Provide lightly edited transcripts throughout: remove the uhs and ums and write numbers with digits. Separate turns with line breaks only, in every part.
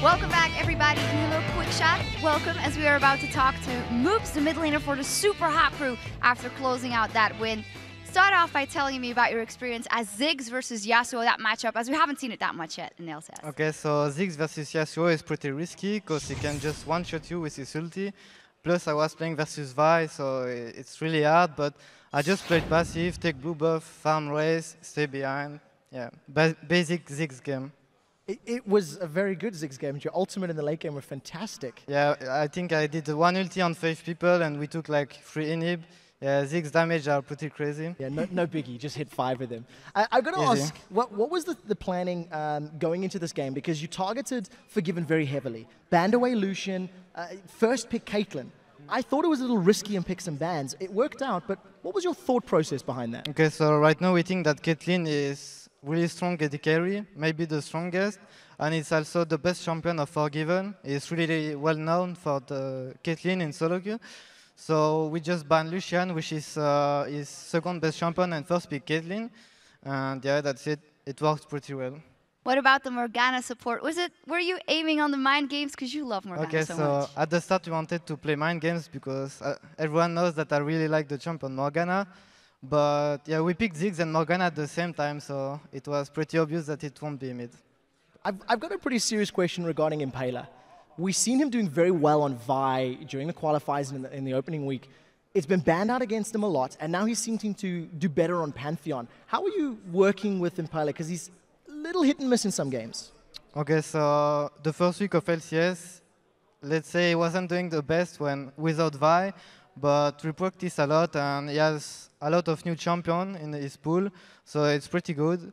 Welcome back, everybody, in a little quick shot. Welcome, as we are about to talk to Moops, the mid laner for the Super Hot Crew, after closing out that win. Start off by telling me about your experience as Ziggs versus Yasuo, that matchup, as we haven't seen it that much yet in the LCS.
Okay, so Ziggs versus Yasuo is pretty risky because he can just one-shot you with his ulti. Plus, I was playing versus Vi, so it's really hard, but I just played passive, take blue buff, farm race, stay behind. Yeah, basic Ziggs game.
It was a very good Ziggs game. Your ultimate in the late game were fantastic.
Yeah, I think I did one ulti on 5 people and we took like 3 inhib. Yeah, Ziggs damage are pretty crazy.
Yeah, no biggie, just hit 5 of them. I've got to ask, what was the planning going into this game? Because you targeted Forgiven very heavily. Banned away Lucian, first pick Caitlyn. I thought it was a little risky and pick some bans. It worked out, but what was your thought process behind that?
Okay, so right now we think that Caitlyn is really strong AD carry, maybe the strongest, and it's also the best champion of Forgiven. It's really well known for the Caitlyn in solo queue. So we just banned Lucian, which is his second best champion, and first pick Caitlyn. And yeah, that's it. It works pretty well.
What about the Morgana support? Were you aiming on the mind games? Because you love Morgana
okay,
so
so
much.
at the start we wanted to play mind games because everyone knows that I really like the champion Morgana. But yeah, we picked Ziggs and Morgana at the same time, so it was pretty obvious that it won't be mid.
I've got a pretty serious question regarding Impaler. We've seen him doing very well on Vi during the qualifiers in the opening week. It's been banned out against him a lot, and now he's seeming to do better on Pantheon. How are you working with Impaler? Because he's a little hit and miss in some games.
Okay, so the first week of LCS, let's say he wasn't doing the best without Vi, but we practice a lot, and he has a lot of new champions in his pool, so it's pretty good.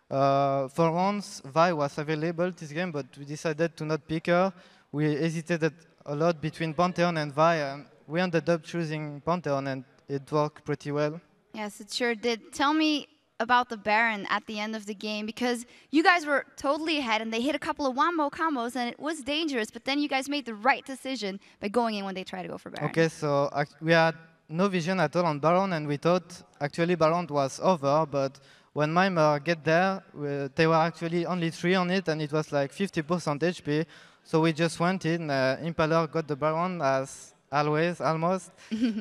For once, Vi was available this game, but we decided to not pick her. We hesitated a lot between Pantheon and Vi, and we ended up choosing Pantheon, and it worked pretty well.
Yes, it sure did. Tell me about the Baron at the end of the game, because you guys were totally ahead and they hit a couple of wombo combos and it was dangerous, but then you guys made the right decision by going in when they tried to go for Baron.
Okay, so we had no vision at all on Baron, and we thought actually Baron was over, but when Mimer get there, they were actually only 3 on it, and it was like 50% HP, so we just went in. Impaler got the Baron as always, almost,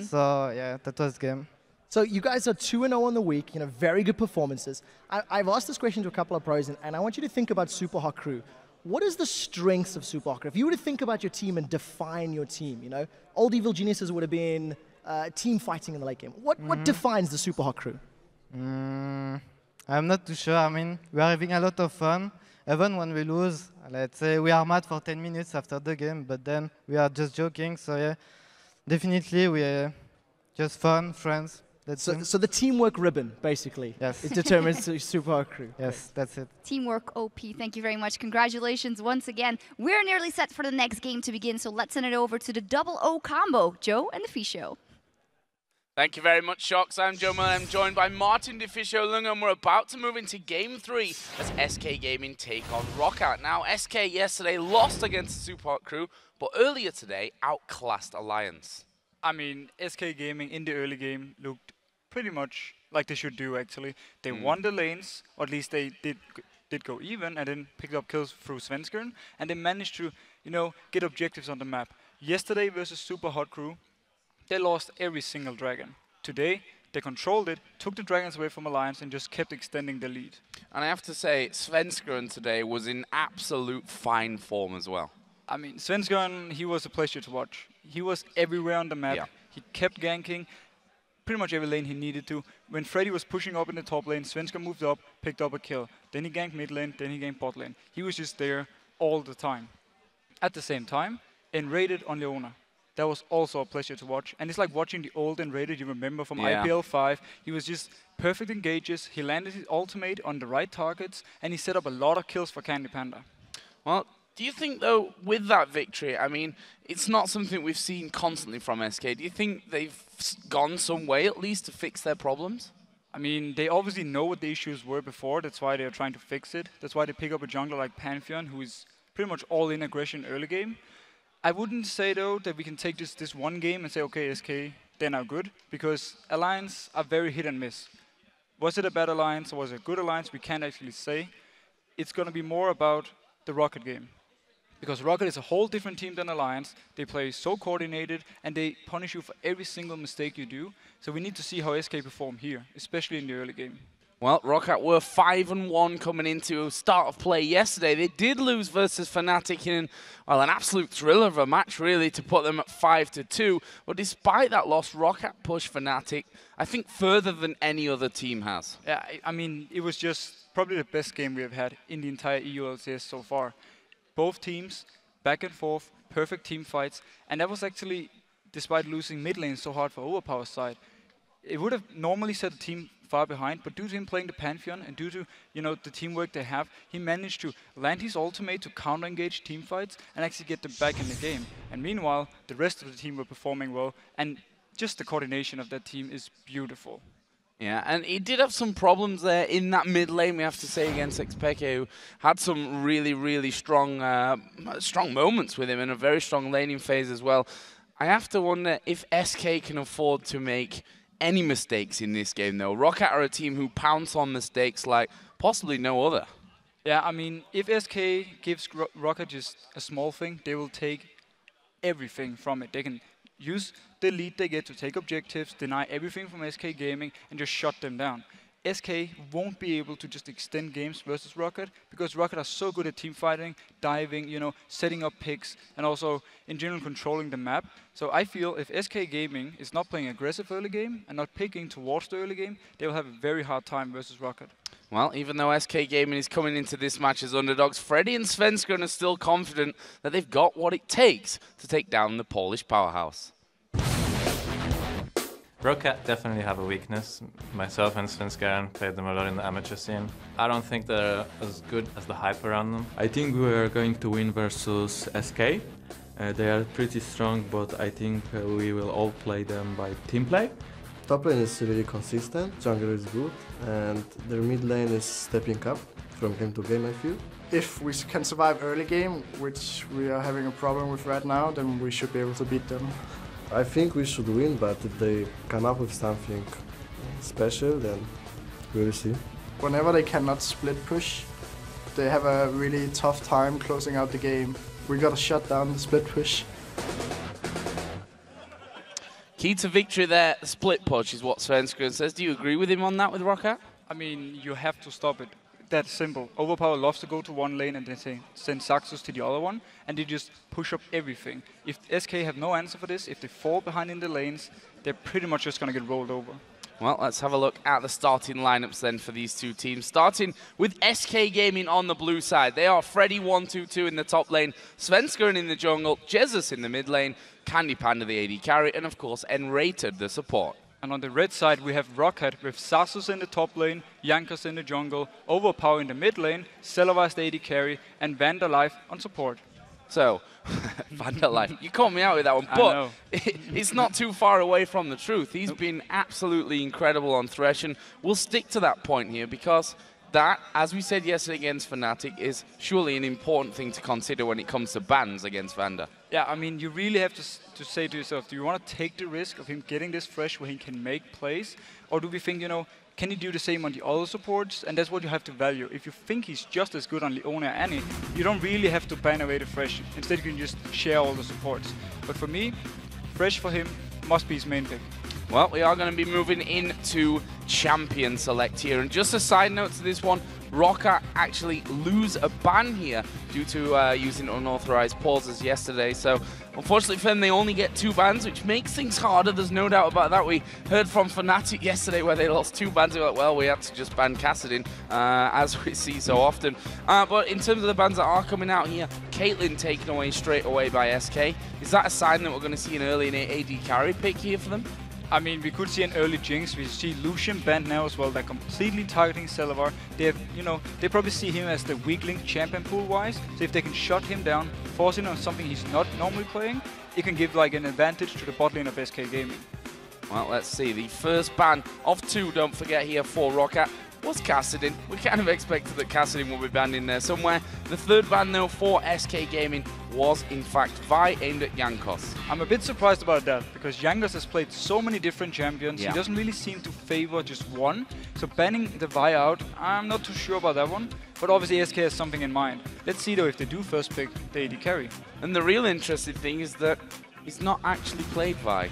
so yeah, that was the game.
So you guys are 2-0 on the week, very good performances. I've asked this question to a couple of pros, and I want you to think about Super Hot Crew. What is the strengths of Super Hot Crew? If you were to think about your team and define your team, Old Evil Geniuses would have been team fighting in the late game. What defines the Super Hot Crew?
I'm not too sure. I mean, we are having a lot of fun. Even when we lose, let's say we are mad for 10 minutes after the game, but then we are just joking. So yeah, definitely we're just fun, friends.
So the teamwork ribbon, basically,
yes,
it determines the Super Hot Crew.
Yes, that's it.
Teamwork OP, thank you very much. Congratulations once again. We're nearly set for the next game to begin, so let's send it over to the double O combo, Joe and the Fee Show.
Thank you very much, Shocks. I'm Joe Mullen. I'm joined by Martin DeFiscio Lung, and we're about to move into Game 3 as SK Gaming take on ROC. Now, SK yesterday lost against the Super Hot Crew, but earlier today outclassed Alliance.
I mean, SK Gaming in the early game looked pretty much like they should do, actually. They won the lanes, or at least they did go even, and then picked up kills through Svenskeren, and they managed to, get objectives on the map. Yesterday versus Super Hot Crew, they lost every single dragon. Today, they controlled it, took the dragons away from Alliance, and just kept extending the lead.
And I have to say, Svenskeren today was in absolute fine form as well.
I mean, Svenskeren, he was a pleasure to watch. He was everywhere on the map.
Yeah.
He kept ganking pretty much every lane he needed to. When Freddy was pushing up in the top lane, Svenskeren moved up, picked up a kill. Then he ganked mid lane, then he ganked bot lane. He was just there all the time. At the same time, Enraided on Leona. That was also a pleasure to watch. And it's like watching the old Enraided you remember from IPL 5. He was just perfect engages. He landed his ultimate on the right targets, and he set up a lot of kills for Candy Panda.
Well, do you think, though, with that victory, I mean, it's not something we've seen constantly from SK. Do you think they've gone some way, at least, to fix their problems?
I mean, they obviously know what the issues were before. That's why they're trying to fix it. That's why they pick up a jungler like Pantheon, who is pretty much all in aggression early game. I wouldn't say, though, that we can take this one game and say, okay, SK, they're now good, because Alliance are very hit and miss. Was it a bad Alliance or was it a good Alliance? We can't actually say. It's going to be more about the Rocket game. Because Rocket is a whole different team than Alliance. They play so coordinated, and they punish you for every single mistake you do. So we need to see how SK perform here, especially in the early game.
Well, Roccat were 5-1 coming into start of play yesterday. They did lose versus Fnatic in, well, an absolute thriller of a match, really, to put them at 5-2. But despite that loss, Roccat pushed Fnatic, I think, further than any other team has.
Yeah, I mean, it was just probably the best game we have had in the entire EU LCS so far. Both teams, back and forth, perfect team fights. And that was actually, despite losing mid lane so hard for Overpower's side, it would have normally set the team far behind, but due to him playing the Pantheon and due to the teamwork they have, he managed to land his ultimate to counter-engage team fights and actually get them back in the game. And meanwhile, the rest of the team were performing well, and just the coordination of that team is beautiful.
Yeah, and he did have some problems there in that mid lane, we have to say, against Xpeke, who had some really, really strong moments with him and a very strong laning phase as well. I have to wonder if SK can afford to make any mistakes in this game, though. Roccat are a team who pounce on mistakes like possibly no other.
Yeah, I mean, if SK gives Roccat just a small thing, they will take everything from it. They can use the lead they get to take objectives, deny everything from SK Gaming, and just shut them down. SK won't be able to just extend games versus Roccat because Roccat are so good at team fighting, diving, setting up picks, and also in general controlling the map. So I feel if SK Gaming is not playing aggressive early game and not picking towards the early game, they will have a very hard time versus Roccat.
Well, even though SK Gaming is coming into this match as underdogs, Freddy and Svenskeren are still confident that they've got what it takes to take down the Polish powerhouse.
Roccat definitely have a weakness. Myself and Svenskeren played them a lot in the amateur scene. I don't think they're as good as the hype around them.
I think we're going to win versus SK. They are pretty strong, but I think we will all play them by team play.
Top lane is really consistent, jungle is good, and their mid lane is stepping up from game to game, I feel.
If we can survive early game, which we are having a problem with right now, then we should be able to beat them.
I think we should win, but if they come up with something special, then we will see.
Whenever they cannot split push, they have a really tough time closing out the game. We gotta shut down the split push.
Key to victory there, split push, is what Svenskeren says. Do you agree with him on that with Roccat?
I mean, you have to stop it. That's simple. Overpower loves to go to one lane and then send Saxus to the other one, and they just push up everything. If SK have no answer for this, if they fall behind in the lanes, they're pretty much just going to get rolled over.
Well, let's have a look at the starting lineups then for these two teams. Starting with SK Gaming on the blue side. They are Freddy 122 in the top lane, Svenskeren in the jungle, Jesus in the mid lane, Candy Panda the AD carry, and of course Enrated the support.
And on the red side, we have Roccat with Sasus in the top lane, Jankos in the jungle, Overpower in the mid lane, Celovas the AD carry, and Vandalife on support.
So, Vandalife, you called me out with that one, but it's not too far away from the truth. He's been absolutely incredible on Thresh, and we'll stick to that point here because that, as we said yesterday against Fnatic, is surely an important thing to consider when it comes to bans against Vanda.
Yeah, I mean, you really have to say to yourself, do you want to take the risk of him getting this Thresh where he can make plays? Or do we think, can he do the same on the other supports? And that's what you have to value. If you think he's just as good on Leona or Annie, you don't really have to ban away the Thresh. Instead, you can just share all the supports. But for me, Thresh for him must be his main pick.
Well, we are going to be moving into champion select here. And just a side note to this one, Roccat actually lose a ban here due to using unauthorized pauses yesterday. So unfortunately for them, they only get 2 bans, which makes things harder. There's no doubt about that. We heard from Fnatic yesterday where they lost 2 bans. They were like, well, we had to just ban Kassadin, as we see so often. But in terms of the bans that are coming out here, Caitlyn taken away straight away by SK. Is that a sign that we're going to see an early AD carry pick here for them?
I mean, we could see an early Jinx. We see Lucian banned now as well. They're completely targeting Celavar. They have, they probably see him as the weak link champion pool-wise. So if they can shut him down, force him on something he's not normally playing, it can give like an advantage to the bot lane of SK Gaming.
Well, let's see. The first ban of 2, don't forget here, for Roccat. was Kassadin. We kind of expected that Kassadin would be banned in there somewhere. The third ban, though, for SK Gaming was, in fact, Vi aimed at Jankos.
I'm a bit surprised about that, because Jankos has played so many different champions.
Yeah.
He doesn't really seem to favor just one. So banning the Vi out, I'm not too sure about that one. But obviously SK has something in mind. Let's see, though, if they do first pick the AD carry.
And the real interesting thing is that he's not actually played Vi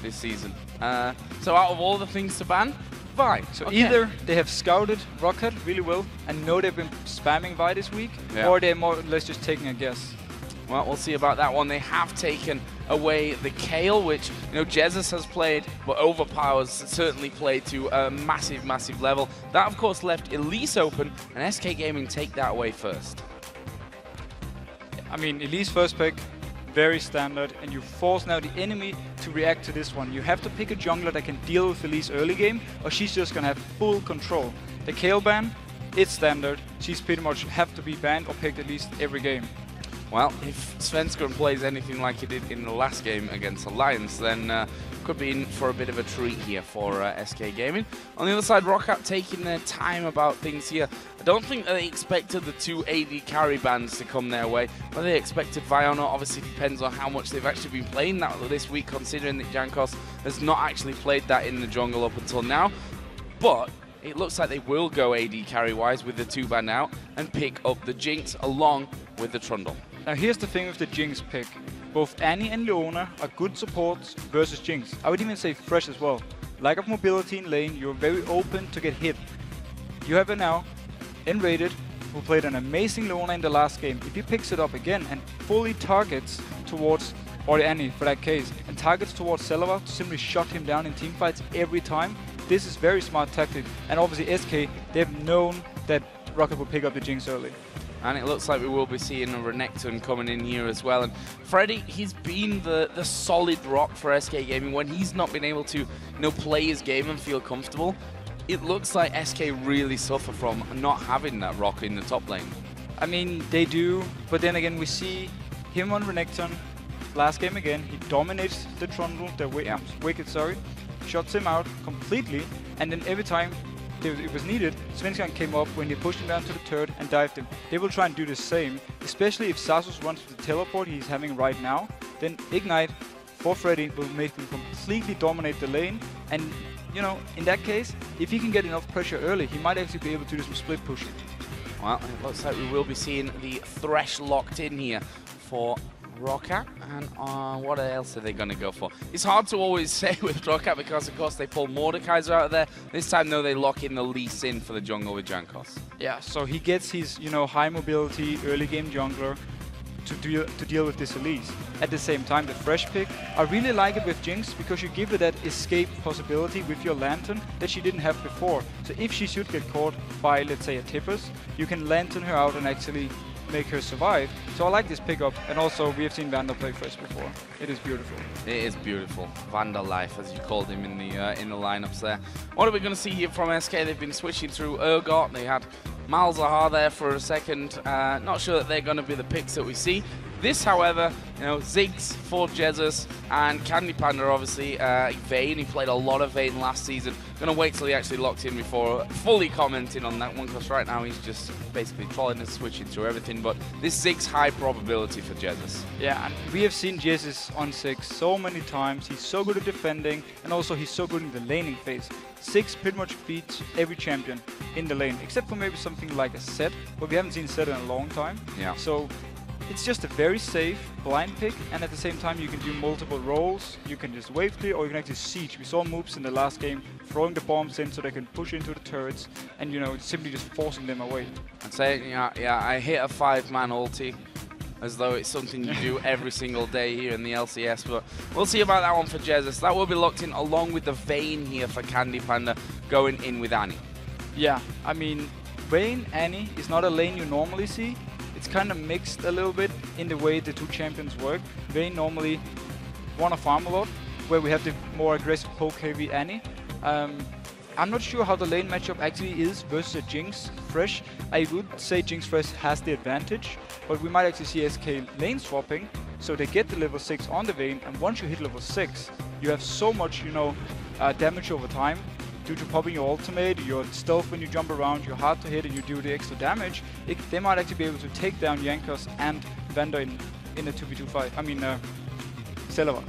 this season. So out of all the things to ban, Vi.
So either they have scouted Rocket really well and know they've been spamming Vi this week,
Yeah.
or they're more or less just taking a guess.
Well, we'll see about that one. They have taken away the Kale, which, you know, Jesus has played, but Overpower's certainly played to a massive, massive level. That, of course, left Elise open, and SK Gaming take that away first.
I mean, Elise first pick, very standard, and you force now the enemy to react to this one. You have to pick a jungler that can deal with Elise early game, or she's just gonna have full control. The Kale ban, it's standard. She's pretty much have to be banned or picked at least every game.
Well, if Svenskeren plays anything like he did in the last game against Alliance, then could be in for a bit of a treat here for SK Gaming. On the other side, ROC taking their time about things here. I don't think that they expected the 2 AD carry bans to come their way. Whether they expected Vi or not obviously depends on how much they've actually been playing that this week, considering that Jankos has not actually played that in the jungle up until now. But it looks like they will go AD carry-wise with the 2 ban out and pick up the Jinx along with the Trundle.
Now here's the thing with the Jinx pick. Both Annie and Leona are good supports versus Jinx. I would even say Fresh as well. Lack of mobility in lane, you're very open to get hit. You have her now, Enrated, who played an amazing Leona in the last game. If he picks it up again and fully targets towards, or Annie for that case, and targets towards Selava to simply shut him down in teamfights every time, this is very smart tactic. And obviously SK, they've known that Rocket will pick up the Jinx early.
And it looks like we will be seeing a Renekton coming in here as well. And Freddy, he's been the solid rock for SK Gaming when he's not been able to, you know, play his game and feel comfortable. It looks like SK really suffer from not having that rock in the top lane.
I mean, they do, but then again, we see him on Renekton last game again. He dominates the Trundle, the Wicked, shuts him out completely, and then every time it was needed, Svenskeren came up when they pushed him down to the turret and dived him. They will try and do the same, especially if Sasus runs with the teleport he's having right now. Then Ignite for Freddy will make him completely dominate the lane, and you know, in that case, if he can get enough pressure early, he might actually be able to do some split pushing.
Well, it looks like we will be seeing the Thresh locked in here for ROC, and what else are they going to go for? It's hard to always say with ROC because, of course, they pull Mordekaiser out of there. This time, though, they lock in the Lee Sin for the jungle with Jankos.
Yeah, so he gets his, you know, high mobility early game jungler to deal with this Elise. At the same time, the Fresh pick, I really like it with Jinx because you give her that escape possibility with your Lantern that she didn't have before. So if she should get caught by, let's say, a Tippers, you can Lantern her out and actually make her survive. So I like this pickup, and also we have seen Vandal play Fresh before. It is beautiful.
It is beautiful. Vandal Life, as you called him in the lineups there. What are we going to see here from SK? They've been switching through Urgot. They had Malzahar there for a second. Not sure that they're going to be the picks that we see. This, however, you know, Ziggs for Jesus and Candy Panda, obviously, Vayne. He played a lot of Vayne last season. Gonna wait till he actually locked in before fully commenting on that one, because right now he's just basically trolling and switching through everything. But this Ziggs high probability for Jesus.
Yeah, and we have seen Jesus on Ziggs so many times. He's so good at defending, and also he's so good in the laning phase. Ziggs pretty much beats every champion in the lane, except for maybe something like a Set, but we haven't seen Set in a long time.
Yeah.
So it's just a very safe blind pick, and at the same time you can do multiple roles. You can just wave clear, or you can actually siege. We saw moves in the last game throwing the bombs in so they can push into the turrets, and you know, simply just forcing them away.
I'd say, yeah, I hit a 5-man ulti as though it's something you do every single day here in the LCS, but we'll see about that one for Jesus. That will be locked in along with the Vayne here for Candy Panda going in with Annie.
Yeah, I mean, Vayne, Annie is not a lane you normally see. It's kind of mixed a little bit in the way the two champions work. Vayne normally want to farm a lot, where we have the more aggressive poke heavy Annie. I'm not sure how the lane matchup actually is versus a Jinx Fresh. I would say Jinx Fresh has the advantage, but we might actually see SK lane swapping, so they get the level 6 on the Vayne, and once you hit level 6, you have so much, you know, damage over time. due to popping your ultimate, your stealth when you jump around, you're hard to hit and you do the extra damage, they might actually be able to take down Jankos and Vander in a 2v2 fight. I mean, Selava.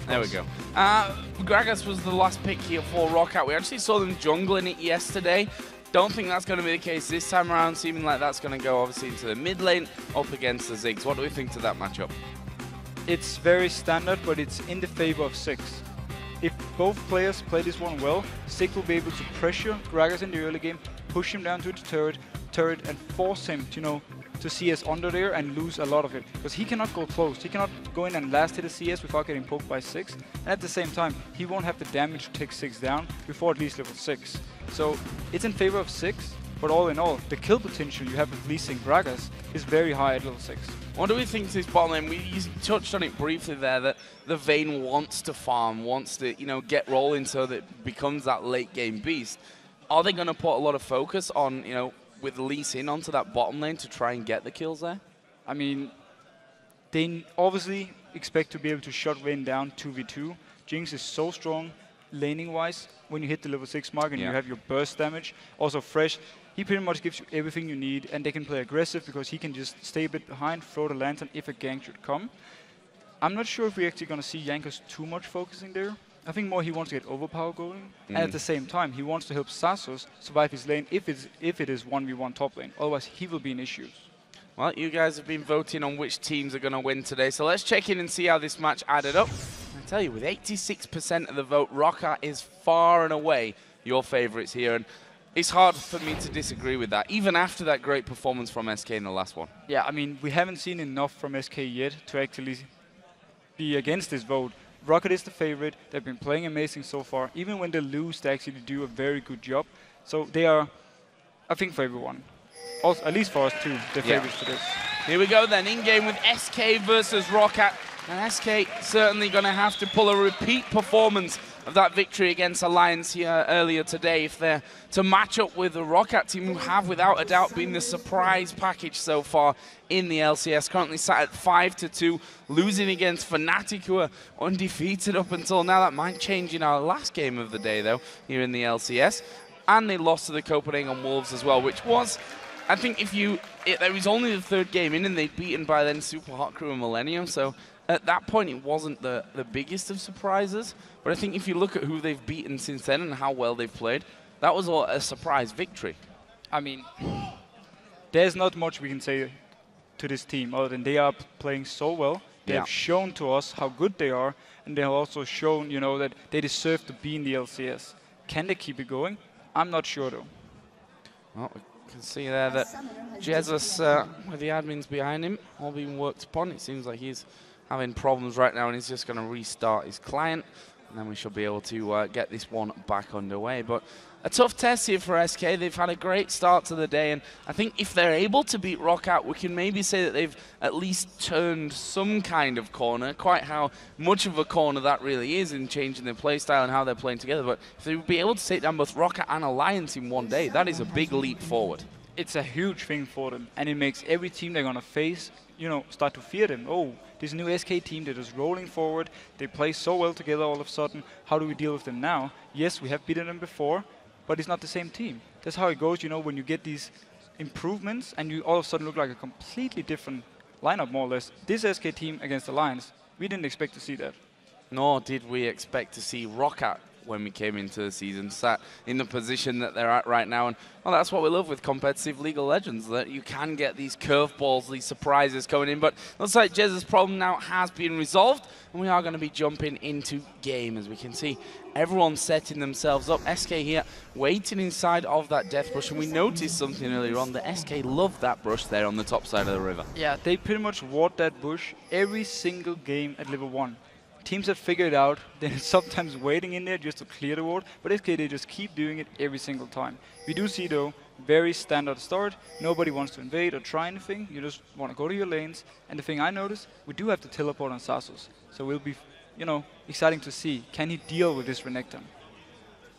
There we go. Gragas was the last pick here for ROC. We actually saw them jungling it yesterday. Don't think that's going to be the case this time around, seeming like that's going to go obviously into the mid lane up against the Ziggs. What do we think to that matchup?
It's very standard, but it's in the favor of Ziggs. If both players play this one well, Ziggs will be able to pressure Gragas in the early game, push him down to the turret and force him to CS under there and lose a lot of it. Because he cannot go close. He cannot go in and last hit a CS without getting poked by Ziggs. And at the same time, he won't have the damage to take Ziggs down before at least level 6. So it's in favor of Ziggs, but all in all, the kill potential you have with Lee Sin Gragas is very high at level 6.
What do we think to this bottom lane? You touched on it briefly there, that the Vayne wants to farm, wants to get rolling so that it becomes that late game beast. Are they going to put a lot of focus on, with Lee Sin onto that bottom lane to try and get the kills there?
I mean, they obviously expect to be able to shut Vayne down 2v2. Jinx is so strong laning-wise when you hit the level 6 mark and you have your burst damage. Also Fresh, he pretty much gives you everything you need, and they can play aggressive because he can just stay a bit behind, throw the lantern if a gank should come. I'm not sure if we're actually going to see Jankos too much focusing there. I think more he wants to get overpower going, and at the same time he wants to help Sasos survive his lane if it is 1v1 top lane. Otherwise he will be in issues.
Well, you guys have been voting on which teams are going to win today, so let's check in and see how this match added up. I tell you, with 86% of the vote, ROC is far and away your favourites here, and it's hard for me to disagree with that, even after that great performance from SK in the last one.
Yeah, I mean, we haven't seen enough from SK yet to actually be against this vote. Rocket is the favorite. They've been playing amazing so far. Even when they lose, they actually do a very good job. So they are, I think, for everyone. Also, at least for us too, the favorites for this.
Here we go then, in-game with SK versus ROC. And SK certainly going to have to pull a repeat performance of that victory against Alliance here earlier today if they're to match up with the ROC team, who have without a doubt been the surprise package so far in the LCS. Currently sat at 5-2, losing against Fnatic, who are undefeated up until now. That might change in our last game of the day though, here in the LCS. And they lost to the Copenhagen Wolves as well, which was, I think it was only the third game in and they'd beaten by then Super Hot Crew and Millennium, so at that point it wasn't the biggest of surprises. But I think if you look at who they've beaten since then and how well they've played, that was a surprise victory.
I mean, there's not much we can say to this team other than they are playing so well. They have shown to us how good they are, and they have also shown, that they deserve to be in the LCS. Can they keep it going? I'm not sure though.
Well, we can see there that Jesus, with the admins behind him, all being worked upon. It seems like he's having problems right now, and he's just going to restart his client, and then we should be able to get this one back underway. But a tough test here for SK. They've had a great start to the day, and I think if they're able to beat ROC out, we can maybe say that they've at least turned some kind of corner. Quite how much of a corner that really is in changing their playstyle and how they're playing together. But if they would be able to take down both ROC and Alliance in one day, that is a big leap forward.
It's a huge thing for them, and it makes every team they're going to face, start to fear them. Oh, this new SK team, they're just rolling forward. They play so well together all of a sudden. How do we deal with them now? Yes, we have beaten them before, but it's not the same team. That's how it goes, when you get these improvements and you all of a sudden look like a completely different lineup, more or less. This SK team against Alliance, we didn't expect to see that.
Nor did we expect to see ROC when we came into the season, sat in the position that they're at right now. And well, that's what we love with competitive League of Legends, that you can get these curveballs, these surprises coming in. But looks like Jez's problem now has been resolved, and we are going to be jumping into game. As we can see, everyone's setting themselves up. SK here waiting inside of that death brush, and we noticed something earlier on, that SK loved that brush there on the top side of the river.
Yeah, they pretty much ward that bush every single game at level 1. Teams have figured it out, they're sometimes waiting in there just to clear the ward, but SK, they just keep doing it every single time. We do see though, very standard start, nobody wants to invade or try anything, you just want to go to your lanes, and the thing I noticed, we do have to teleport on Sasos, so we'll be, exciting to see, can he deal with this Renekton?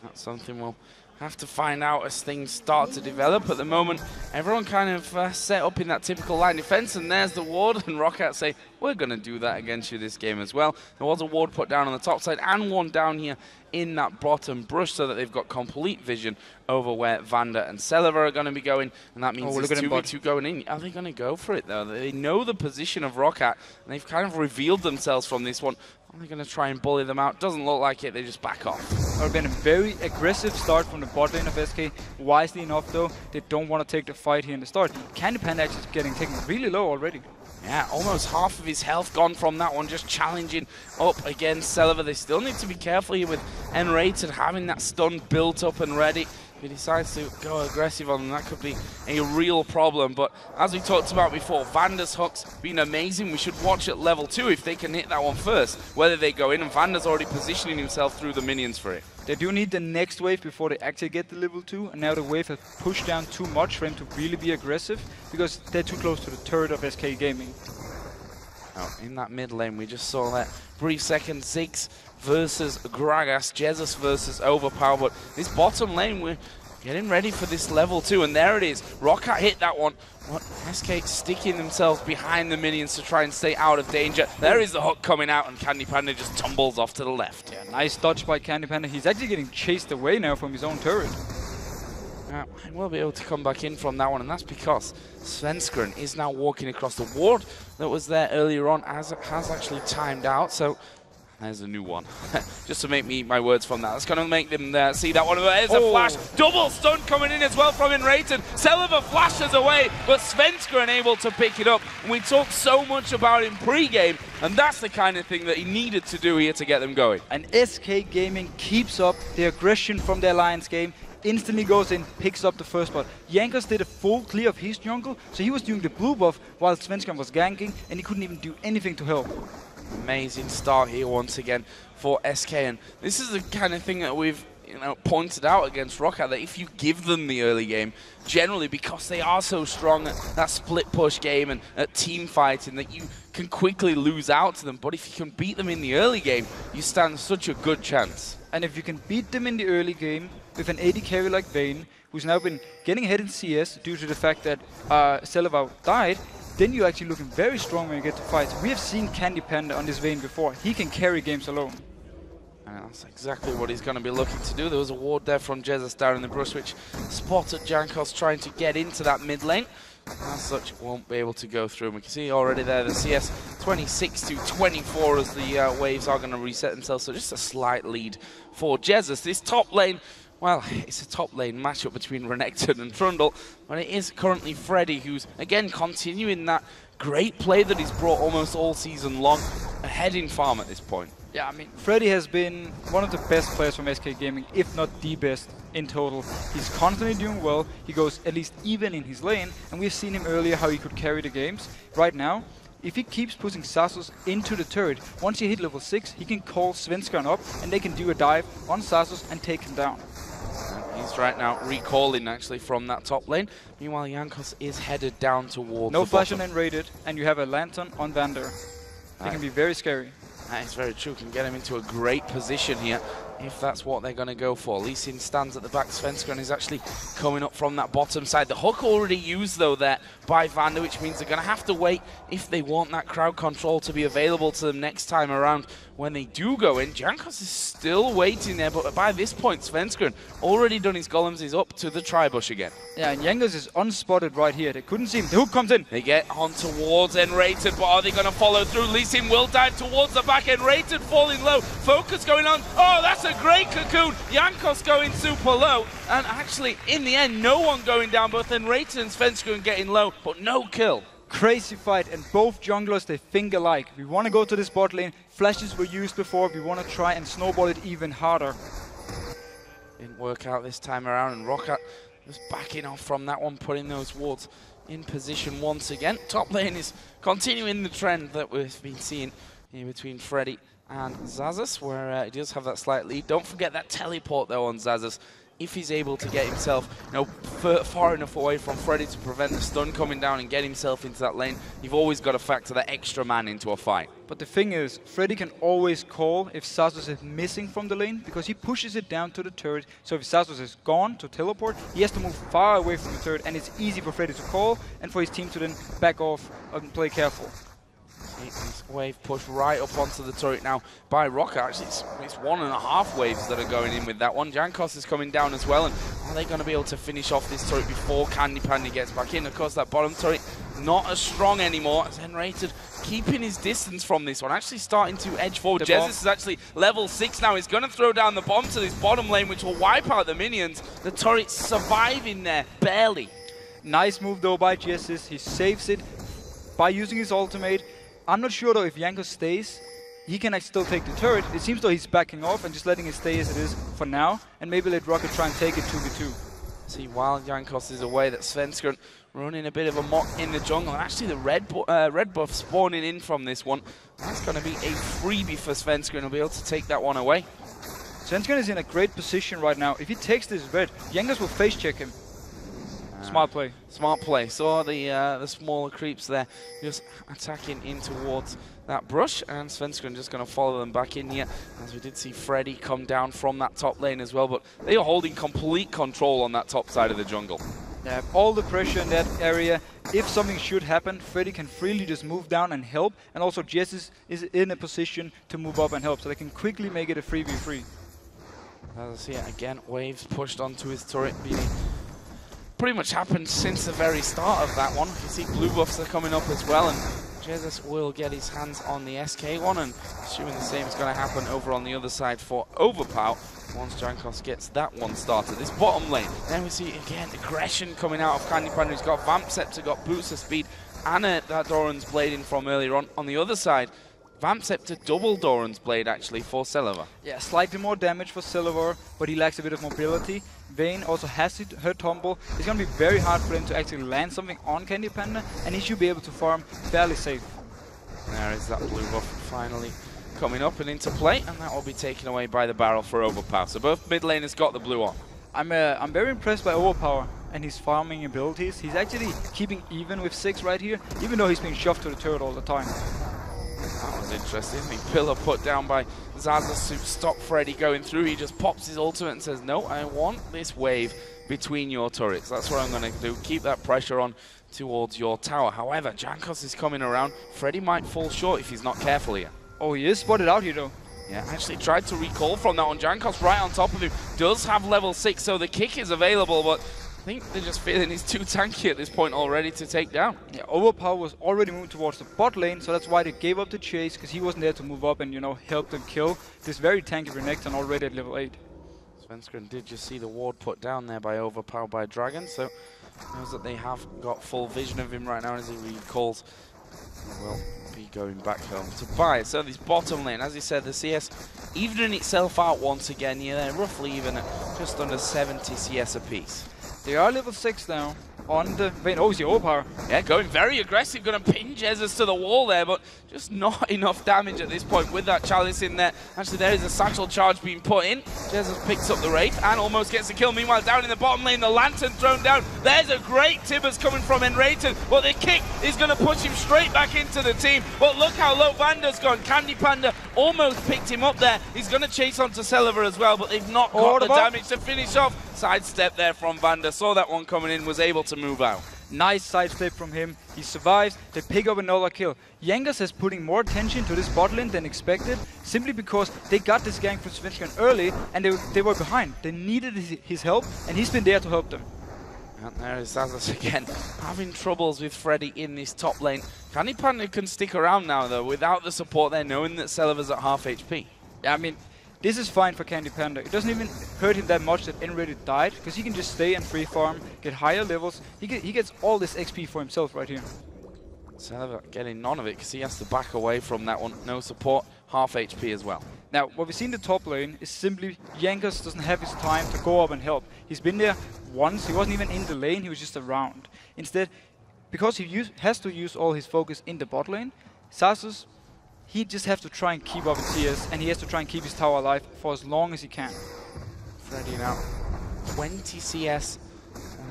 That's something we'll have to find out as things start to develop. At the moment, everyone kind of set up in that typical line defense, and there's the ward, and ROC say, we're going to do that against you this game as well. There was a ward put down on the top side and one down here in that bottom brush so that they've got complete vision over where Vander and Celever are going to be going, and that means there's 2v2 going in. Are they going to go for it, though? They know the position of ROC, and they've kind of revealed themselves from this one. Are they going to try and bully them out? Doesn't look like it. They just back off.
It would have been a very aggressive start from the bot lane of SK. Wisely enough, though, they don't want to take the fight here in the start. Candy Panda actually getting taken really low already.
Yeah, almost half of his health gone from that one, just challenging up against Celever. They still need to be careful here with Enrated having that stun built up and ready. If he decides to go aggressive on them, that could be a real problem. But as we talked about before, Vander's hook's been amazing. We should watch at level 2 if they can hit that one first, whether they go in, and Vander's already positioning himself through the minions for it.
They do need the next wave before they actually get the level 2, and now the wave has pushed down too much for him to really be aggressive, because they're too close to the turret of SK Gaming.
Now, in that mid lane, we just saw that brief second, Ziggs versus Gragas, Jesus versus Overpower, but this bottom lane, we're getting ready for this level 2, and there it is. ROC hit that one. What? SK sticking themselves behind the minions to try and stay out of danger. There is the hook coming out, and Candy Panda just tumbles off to the left.
Yeah, nice dodge by Candy Panda. He's actually getting chased away now from his own turret.
He will be able to come back in from that one, and that's because Svenskeren is now walking across the ward that was there earlier on, as it has actually timed out. So there's a new one. Just to make me my words from that. That's going to make them see that one. There's a flash. Double stun coming in as well from Enrated. Celever flashes away, but Svenskeren able to pick it up. And we talked so much about him pre-game, and that's the kind of thing that he needed to do here to get them going.
And SK Gaming keeps up the aggression from their Alliance game. Instantly goes in, picks up the first spot. Jankos did a full clear of his jungle, so he was doing the blue buff while Svenskeren was ganking, and he couldn't even do anything to help.
Amazing start here once again for SK, and this is the kind of thing that we've pointed out against ROC, that if you give them the early game, generally because they are so strong at that split push game and at team fighting, that you can quickly lose out to them. But if you can beat them in the early game, you stand such a good chance.
And if you can beat them in the early game with an AD carry like Vayne, who's now been getting ahead in CS due to the fact that Celever died, then you're actually looking very strong when you get to fights. We have seen Candy Panda on this Vayne before. He can carry games alone.
And that's exactly what he's going to be looking to do. There was a ward there from Jesus down in the brush, which spotted Jankos trying to get into that mid lane. As such, won't be able to go through. And we can see already there the CS 26 to 24 as the waves are going to reset themselves. So just a slight lead for Jesus. This top lane, well, it's a top lane matchup between Renekton and Trundle, but it is currently Freddy who's, again, continuing that great play that he's brought almost all season long, ahead in farm at this point.
Yeah, I mean, Freddy has been one of the best players from SK Gaming, if not the best in total. He's constantly doing well. He goes at least even in his lane, and we've seen him earlier how he could carry the games. Right now, if he keeps pushing Xaxus into the turret, once he hit level 6, he can call Svenskeren up, and they can do a dive on Xaxus and take him down.
He's right now recalling actually from that top lane. Meanwhile, Jankos is headed down towards
no
the
flash
bottom.
on Enrated, and you have a Lantern on Vander. They can be very scary.
That is very true. Can get him into a great position here if that's what they're going to go for. Lee Sin stands at the back. Svenskeren is actually coming up from that bottom side. The hook already used, though, there by Vander, which means they're going to have to wait if they want that crowd control to be available to them next time around. When they do go in, Jankos is still waiting there, but by this point, Svenskeren already done his golems. He's up to the tri-bush again.
Yeah, and Jankos is unspotted right here. They couldn't see him. The hook comes in.
They get on towards Enrated, but are they going to follow through? Lee Sin will dive towards the back. Enrated falling low. Focus going on. Oh, that's a great cocoon. Jankos going super low. And actually, in the end, no one going down. Both Enrated and Svenskeren getting low, but no kill.
Crazy fight, and both junglers, they think alike. We want to go to this bot lane. Flashes were used before. We want to try and snowball it even harder.
Didn't work out this time around, and ROC was backing off from that one, putting those wards in position once again. Top lane is continuing the trend that we've been seeing in between Freddy and Xaxus, where he does have that slight lead. Don't forget that teleport, though, on Xaxus. if he's able to get himself, far enough away from Freddy to prevent the stun coming down and get himself into that lane, you've always got to factor that extra man into a fight.
But the thing is, Freddy can always call if Xaxus is missing from the lane, because he pushes it down to the turret. So if Xaxus is gone to teleport, he has to move far away from the turret, and it's easy for Freddy to call and for his team to then back off and play careful.
This wave pushed right up onto the turret now by ROC. Actually, it's 1.5 waves that are going in with that one. Jankos is coming down as well, and are they going to be able to finish off this turret before Candy Panda gets back in? Of course, that bottom turret not as strong anymore. As Enrated keeping his distance from this one, actually starting to edge forward. Jesus is actually level 6 now. He's going to throw down the bomb to this bottom lane, which will wipe out the minions. The turret's surviving there, barely.
Nice move though by Jesus. He saves it by using his ultimate. I'm not sure though if Jankos stays, he can still take the turret. It seems though he's backing off and just letting it stay as it is for now, and maybe let Rocket try and take it 2v2.
See, while Jankos is away, that Svenskeren running a bit of a mock in the jungle. And actually the red buff spawning in from this one. That's going to be a freebie for Svenskeren. He'll be able to take that one away.
Svenskeren is in a great position right now. If he takes this red, Jankos will face check him. Smart play.
Smart play. Saw the smaller creeps there just attacking in towards that brush, and Svenskeren just going to follow them back in here, as we did see Freddy come down from that top lane as well, but they are holding complete control on that top side of the jungle.
They have all the pressure in that area. If something should happen, Freddy can freely just move down and help, and also Jess is in a position to move up and help, so they can quickly make it a 3v3.
As I see it again, waves pushed onto his turret, being pretty much happened since the very start of that one. You see blue buffs are coming up as well, and Jesus will get his hands on the SK one, and assuming the same is going to happen over on the other side for Overpow once Jankos gets that one started. This bottom lane, then we see again aggression coming out of Candy Panda, who's got Vamp Scepter, got Boots of Speed, and that Doran's Blade in from earlier on. On the other side, Vamp Scepter double Doran's Blade actually for Celevar.
Yeah, slightly more damage for Celevar, but he lacks a bit of mobility. Vayne also has her tumble. It's going to be very hard for him to actually land something on Candy Panda, and he should be able to farm fairly safe.
There is that blue buff finally coming up and into play, and that will be taken away by the barrel for Overpower. So both mid laners got the blue on.
I'm very impressed by Overpower and his farming abilities. He's actually keeping even with 6 right here, even though he's being shoved to the turret all the time.
That was interesting. The pillar put down by Xaxus to stop Freddy going through. He just pops his ultimate and says, no, I want this wave between your turrets. That's what I'm going to do. Keep that pressure on towards your tower. However, Jankos is coming around. Freddy might fall short if he's not careful here.
Oh, he is spotted out here though.
Yeah, actually tried to recall from that one. Jankos right on top of him. Does have level 6, so the kick is available, but I think they're just feeling he's too tanky at this point already to take down.
Yeah, Overpower was already moving towards the bot lane, so that's why they gave up the chase, because he wasn't there to move up and, help them kill this very tanky Renekton already at level 8.
Svenskeren did just see the ward put down there by Overpower by Dragon, so knows that they have got full vision of him right now as he recalls. He will be going back home to buy. So this bottom lane, as you said, the CS evening itself out once again. Yeah, they're roughly even at just under 70 CS apiece.
They are level 6 now on the Vayne. Oh, see Overpower.
Yeah, going very aggressive, going to pin Jesus to the wall there, but just not enough damage at this point with that chalice in there. Actually, there is a satchel charge being put in. Jesus picks up the Wraith and almost gets the kill. Meanwhile, down in the bottom lane, the Lantern thrown down. There's a great Tibbers coming from Enrated, but the kick is going to push him straight back into the team. But look how low Vanda's gone. Candy Panda almost picked him up there. He's going to chase onto Celevar as well, but they've not got the damage to finish off. Sidestep there from Vanda. Saw that one coming in, was able to move out.
Nice sidestep from him. He survives. They pick up another kill. Jankos is putting more attention to this bot lane than expected, simply because they got this gank from Svenskeren early and they were behind. They needed his help, and he's been there to help them.
And there is Xaxus again, having troubles with Freddy in this top lane. Candy Panda can stick around now, though, without the support there, knowing that Celevar's at half HP.
Yeah, I mean, this is fine for Candy Panda. It doesn't even hurt him that much that Enrated died, because he can just stay and free farm, get higher levels. He gets all this XP for himself right here.
Celevar getting none of it because he has to back away from that one. No support, half HP as well.
Now, what we see in the top lane is simply Jankos doesn't have his time to go up and help. He's been there once. He wasn't even in the lane. He was just around. Instead, because he has to use all his focus in the bot lane, Xaxus, he just has to try and keep up in CS, and he has to try and keep his tower alive for as long as he can.
Freddy now 20 CS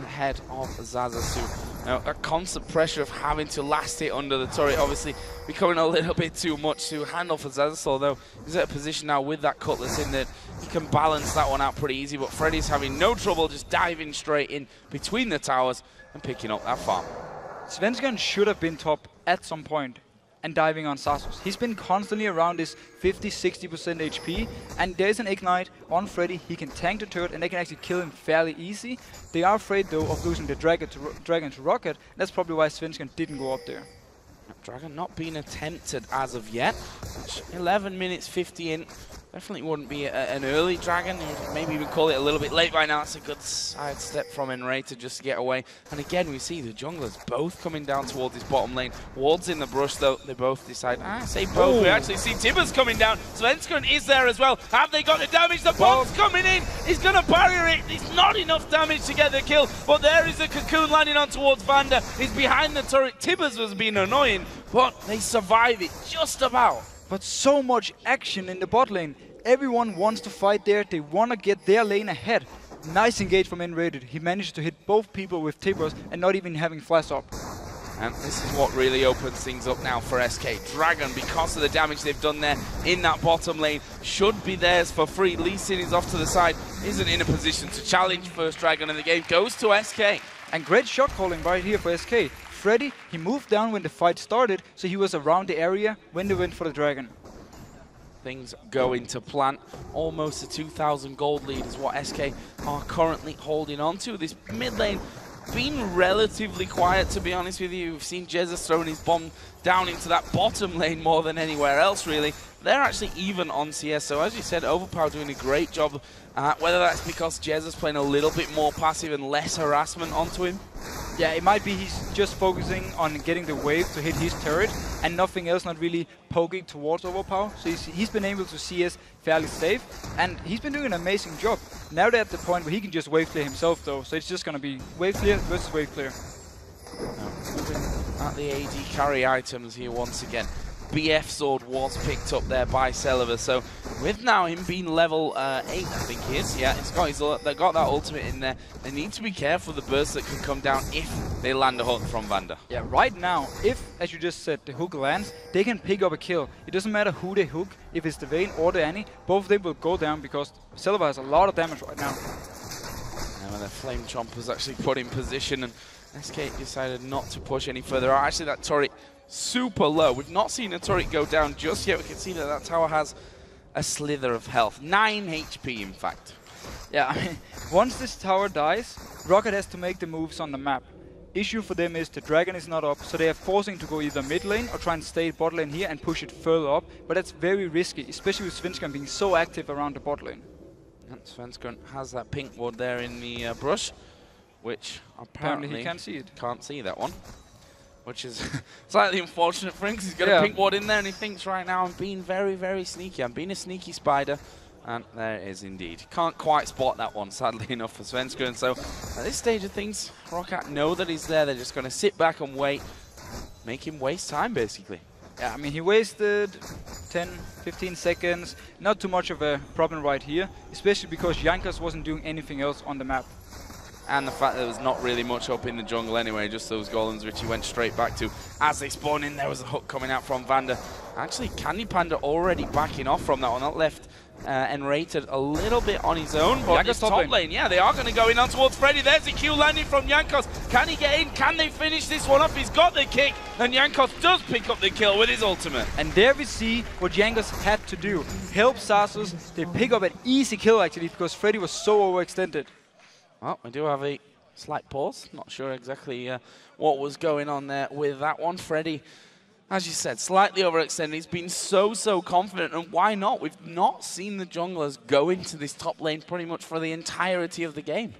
ahead of Zazasu. Now, that constant pressure of having to last hit under the turret obviously becoming a little bit too much to handle for Zazasu, although he's at a position now with that Cutlass in that he can balance that one out pretty easy, but Freddy's having no trouble just diving straight in between the towers and picking up that farm.
Svenskeren should have been top at some point and diving on Sasus. He's been constantly around this 50-60% HP, and there's an Ignite on Freddy. He can tank the turret and they can actually kill him fairly easy. They are afraid though of losing the Dragon to Rocket. That's probably why Svenskeren didn't go up there.
Dragon not being attempted as of yet, which 11 minutes 50 in. Definitely wouldn't be an early Dragon. Maybe even call it a little bit late by now. It's a good side step from Enray to just get away. And again, we see the junglers both coming down towards this bottom lane. Ward's in the brush, though. They both decide, I say both.
Ooh.
We actually see Tibbers coming down. Svenskeren is there as well. Have they got the damage? The bomb's coming in. He's going to barrier it. It's not enough damage to get the kill. But there is a cocoon landing on towards Vanda. He's behind the turret. Tibbers was being annoying, but they survive it just about.
But so much action in the bot lane. Everyone wants to fight there. They want to get their lane ahead. Nice engage from Enrated. He managed to hit both people with Tibbers and not even having flash up.
And this is what really opens things up now for SK. Dragon, because of the damage they've done there in that bottom lane, should be theirs for free. Lee Sin is off to the side, isn't in a position to challenge first Dragon in the game. Goes to SK.
And great shot calling right here for SK. Freddy, he moved down when the fight started, so he was around the area when they went for the Dragon.
Things go into plan. Almost a 2,000 gold lead is what SK are currently holding on to. This mid lane been relatively quiet, to be honest with you. We've seen Jesus throwing his bomb down into that bottom lane more than anywhere else, really. They're actually even on CS, so as you said, Overpower doing a great job. Whether that's because Jesus playing a little bit more passive and less harassment onto him.
Yeah, it might be he's just focusing on getting the wave to hit his turret and nothing else, not really poking towards Overpower. So he's been able to CS fairly safe, and he's been doing an amazing job. Now they're at the point where he can just wave clear himself though, so it's just going to be wave clear versus wave clear.
At the AD carry items here once again. BF sword was picked up there by Celiver, so with now him being level 8, I think he is. Yeah, they got that ultimate in there. They need to be careful of the bursts that can come down if they land a hook from Vanda.
Yeah, right now, if, as you just said, the hook lands, they can pick up a kill. It doesn't matter who they hook, if it's the Vayne or the Annie, both of them will go down because Celiver has a lot of damage right now.
And when the Flame Chomp was actually put in position and SK decided not to push any further. Actually, that turret super low. We've not seen a turret go down just yet. We can see that that tower has a slither of health. 9 HP, in fact.
Yeah, I mean, once this tower dies, Rocket has to make the moves on the map. Issue for them is the Dragon is not up, so they are forcing to go either mid lane or try and stay bot lane here and push it further up. But that's very risky, especially with Svenskeren being so active around the bot lane.
And Svenskeren has that pink ward there in the brush, which apparently
he can't see it.
Can't see that one. Which is slightly unfortunate for him because he's got a pink ward in there and he thinks right now I'm being very, very sneaky. I'm being a sneaky spider. And there it is indeed. Can't quite spot that one, sadly enough, for Svenskeren. So at this stage of things, Roccat know that he's there. They're just going to sit back and wait. Make him waste time, basically.
Yeah, I mean, he wasted 10, 15 seconds. Not too much of a problem right here, especially because Jankos wasn't doing anything else on the map.
And the fact that there was not really much up in the jungle anyway, just those golems which he went straight back to. As they spawn in, there was a hook coming out from Vanda. Actually, Candy Panda already backing off from that one. That left Enrated a little bit on his own, but his top lane, yeah, they are going to go in on towards Freddy. There's a Q landing from Jankos. Can he get in? Can they finish this one off? He's got the kick, and Jankos does pick up the kill with his ultimate.
And there we see what Jankos had to do. Help Sasus. They pick up an easy kill, actually, because Freddy was so overextended.
Well, we do have a slight pause. Not sure exactly what was going on there with that one. Freddy, as you said, slightly overextended. He's been so confident, and why not? We've not seen the junglers go into this top lane pretty much for the entirety of the game.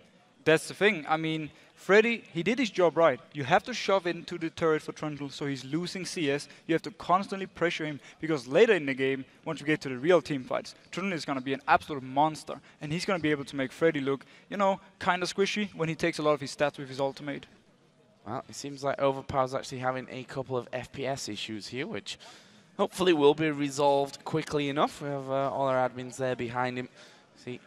That's the thing. I mean, Freddy, he did his job right. You have to shove into the turret for Trundle, so he's losing CS. You have to constantly pressure him, because later in the game, once we get to the real team fights, Trundle is going to be an absolute monster, and he's going to be able to make Freddy look, you know, kind of squishy when he takes a lot of his stats with his ultimate.
Well, it seems like Overpower's actually having a couple of FPS issues here, which hopefully will be resolved quickly enough. We have all our admins there behind him. See,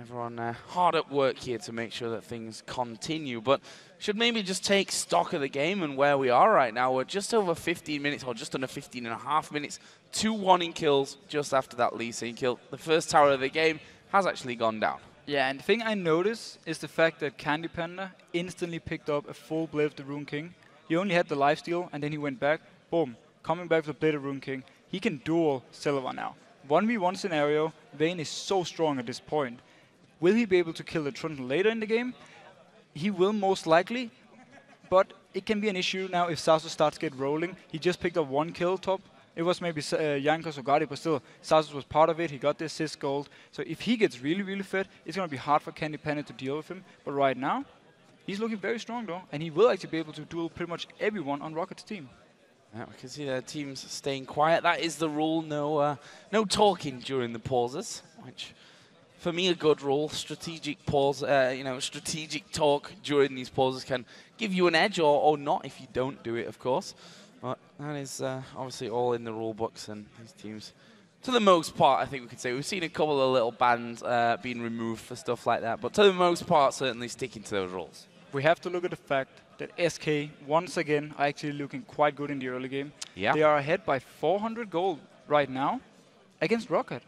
Everyone hard at work here to make sure that things continue, but should maybe just take stock of the game and where we are right now. We're just over 15 minutes, or just under 15 and a half minutes, 2-1 in kills just after that Lee Sin kill. The first tower of the game has actually gone down.
Yeah, and the thing I noticed is the fact that Candy Panda instantly picked up a full Blade of the Rune King. He only had the lifesteal, and then he went back, boom, coming back with the Blade of Rune King. He can duel Silver now. 1v1 scenario, Vayne is so strong at this point. Will he be able to kill the Trundle later in the game? He will most likely, but it can be an issue now if Zazu starts get rolling. He just picked up 1 kill top. It was maybe Jankos or Guardi, but still, Zazu was part of it. He got the assist gold. So if he gets really, really fed, it's going to be hard for Candy Panda to deal with him. But right now, he's looking very strong though, and he will actually be able to duel pretty much everyone on Rocket's team.
Yeah, we can see their teams staying quiet. That is the rule. No talking during the pauses, which for me a good rule. Strategic pause, strategic talk during these pauses can give you an edge or not if you don't do it, of course. But that is obviously all in the rule books, and these teams, to the most part, I think we could say we've seen a couple of little bans being removed for stuff like that, but to the most part, certainly sticking to those rules.
We have to look at the fact that SK, once again, are actually looking quite good in the early game.
Yeah.
They are ahead by 400 gold right now against Rocket.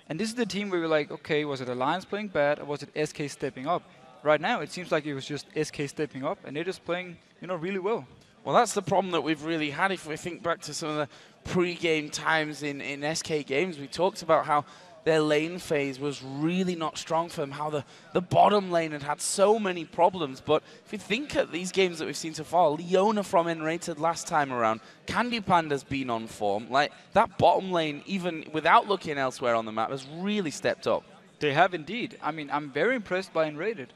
And this is the team where we're like, okay, was it Alliance playing bad, or was it SK stepping up? Right now, it seems like it was just SK stepping up, and they're just playing, really well.
Well, that's the problem that we've really had. If we think back to some of the pre-game times in SK games, we talked about how their lane phase was really not strong for them, how the bottom lane had so many problems. But if you think at these games that we've seen so far, Leona from Enrated last time around, Candy Panda's been on form. Like, that bottom lane, even without looking elsewhere on the map, has really stepped up.
They have indeed. I mean, I'm very impressed by Enrated.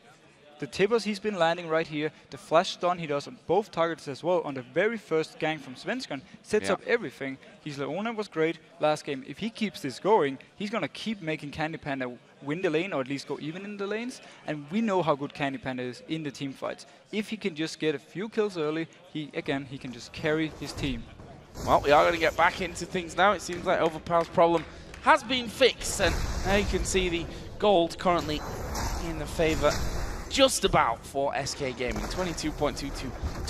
The tippers he's been landing right here, the flash stun he does on both targets as well on the very first gank from Svenskan, sets up everything. His Leona was great last game. If he keeps this going, he's going to keep making Candy Panda win the lane, or at least go even in the lanes. And we know how good Candy Panda is in the team fights. If he can just get a few kills early, he can just carry his team.
Well, we are going to get back into things now. It seems like Overpower's problem has been fixed, and now you can see the gold currently in the favor just about for SK Gaming. 22.2 to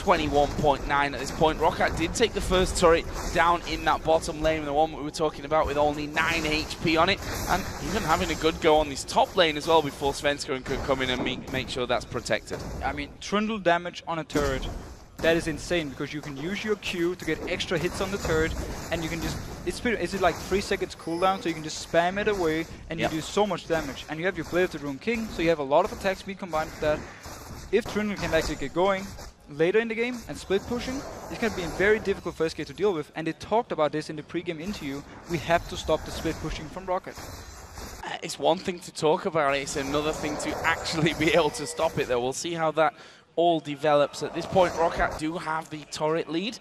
21.9 at this point. Roccat did take the first turret down in that bottom lane, the one we were talking about, with only 9 HP on it, and even having a good go on this top lane as well before Svenskan could come in and make sure that's protected.
I mean, Trundle damage on a turret, that is insane, because you can use your Q to get extra hits on the turret, and you can just, it's like 3 seconds cooldown, so you can just spam it away, and you do so much damage. And you have your Blade of the Rune King, so you have a lot of attack speed combined with that. If Trundle can actually get going later in the game and split pushing, it's going to be very difficult for SK to deal with, and they talked about this in the pre-game interview. We have to stop the split pushing from Rocket.
It's one thing to talk about it, it's another thing to actually be able to stop it, though. We'll see how that all develops. At this point, Roccat do have the turret lead.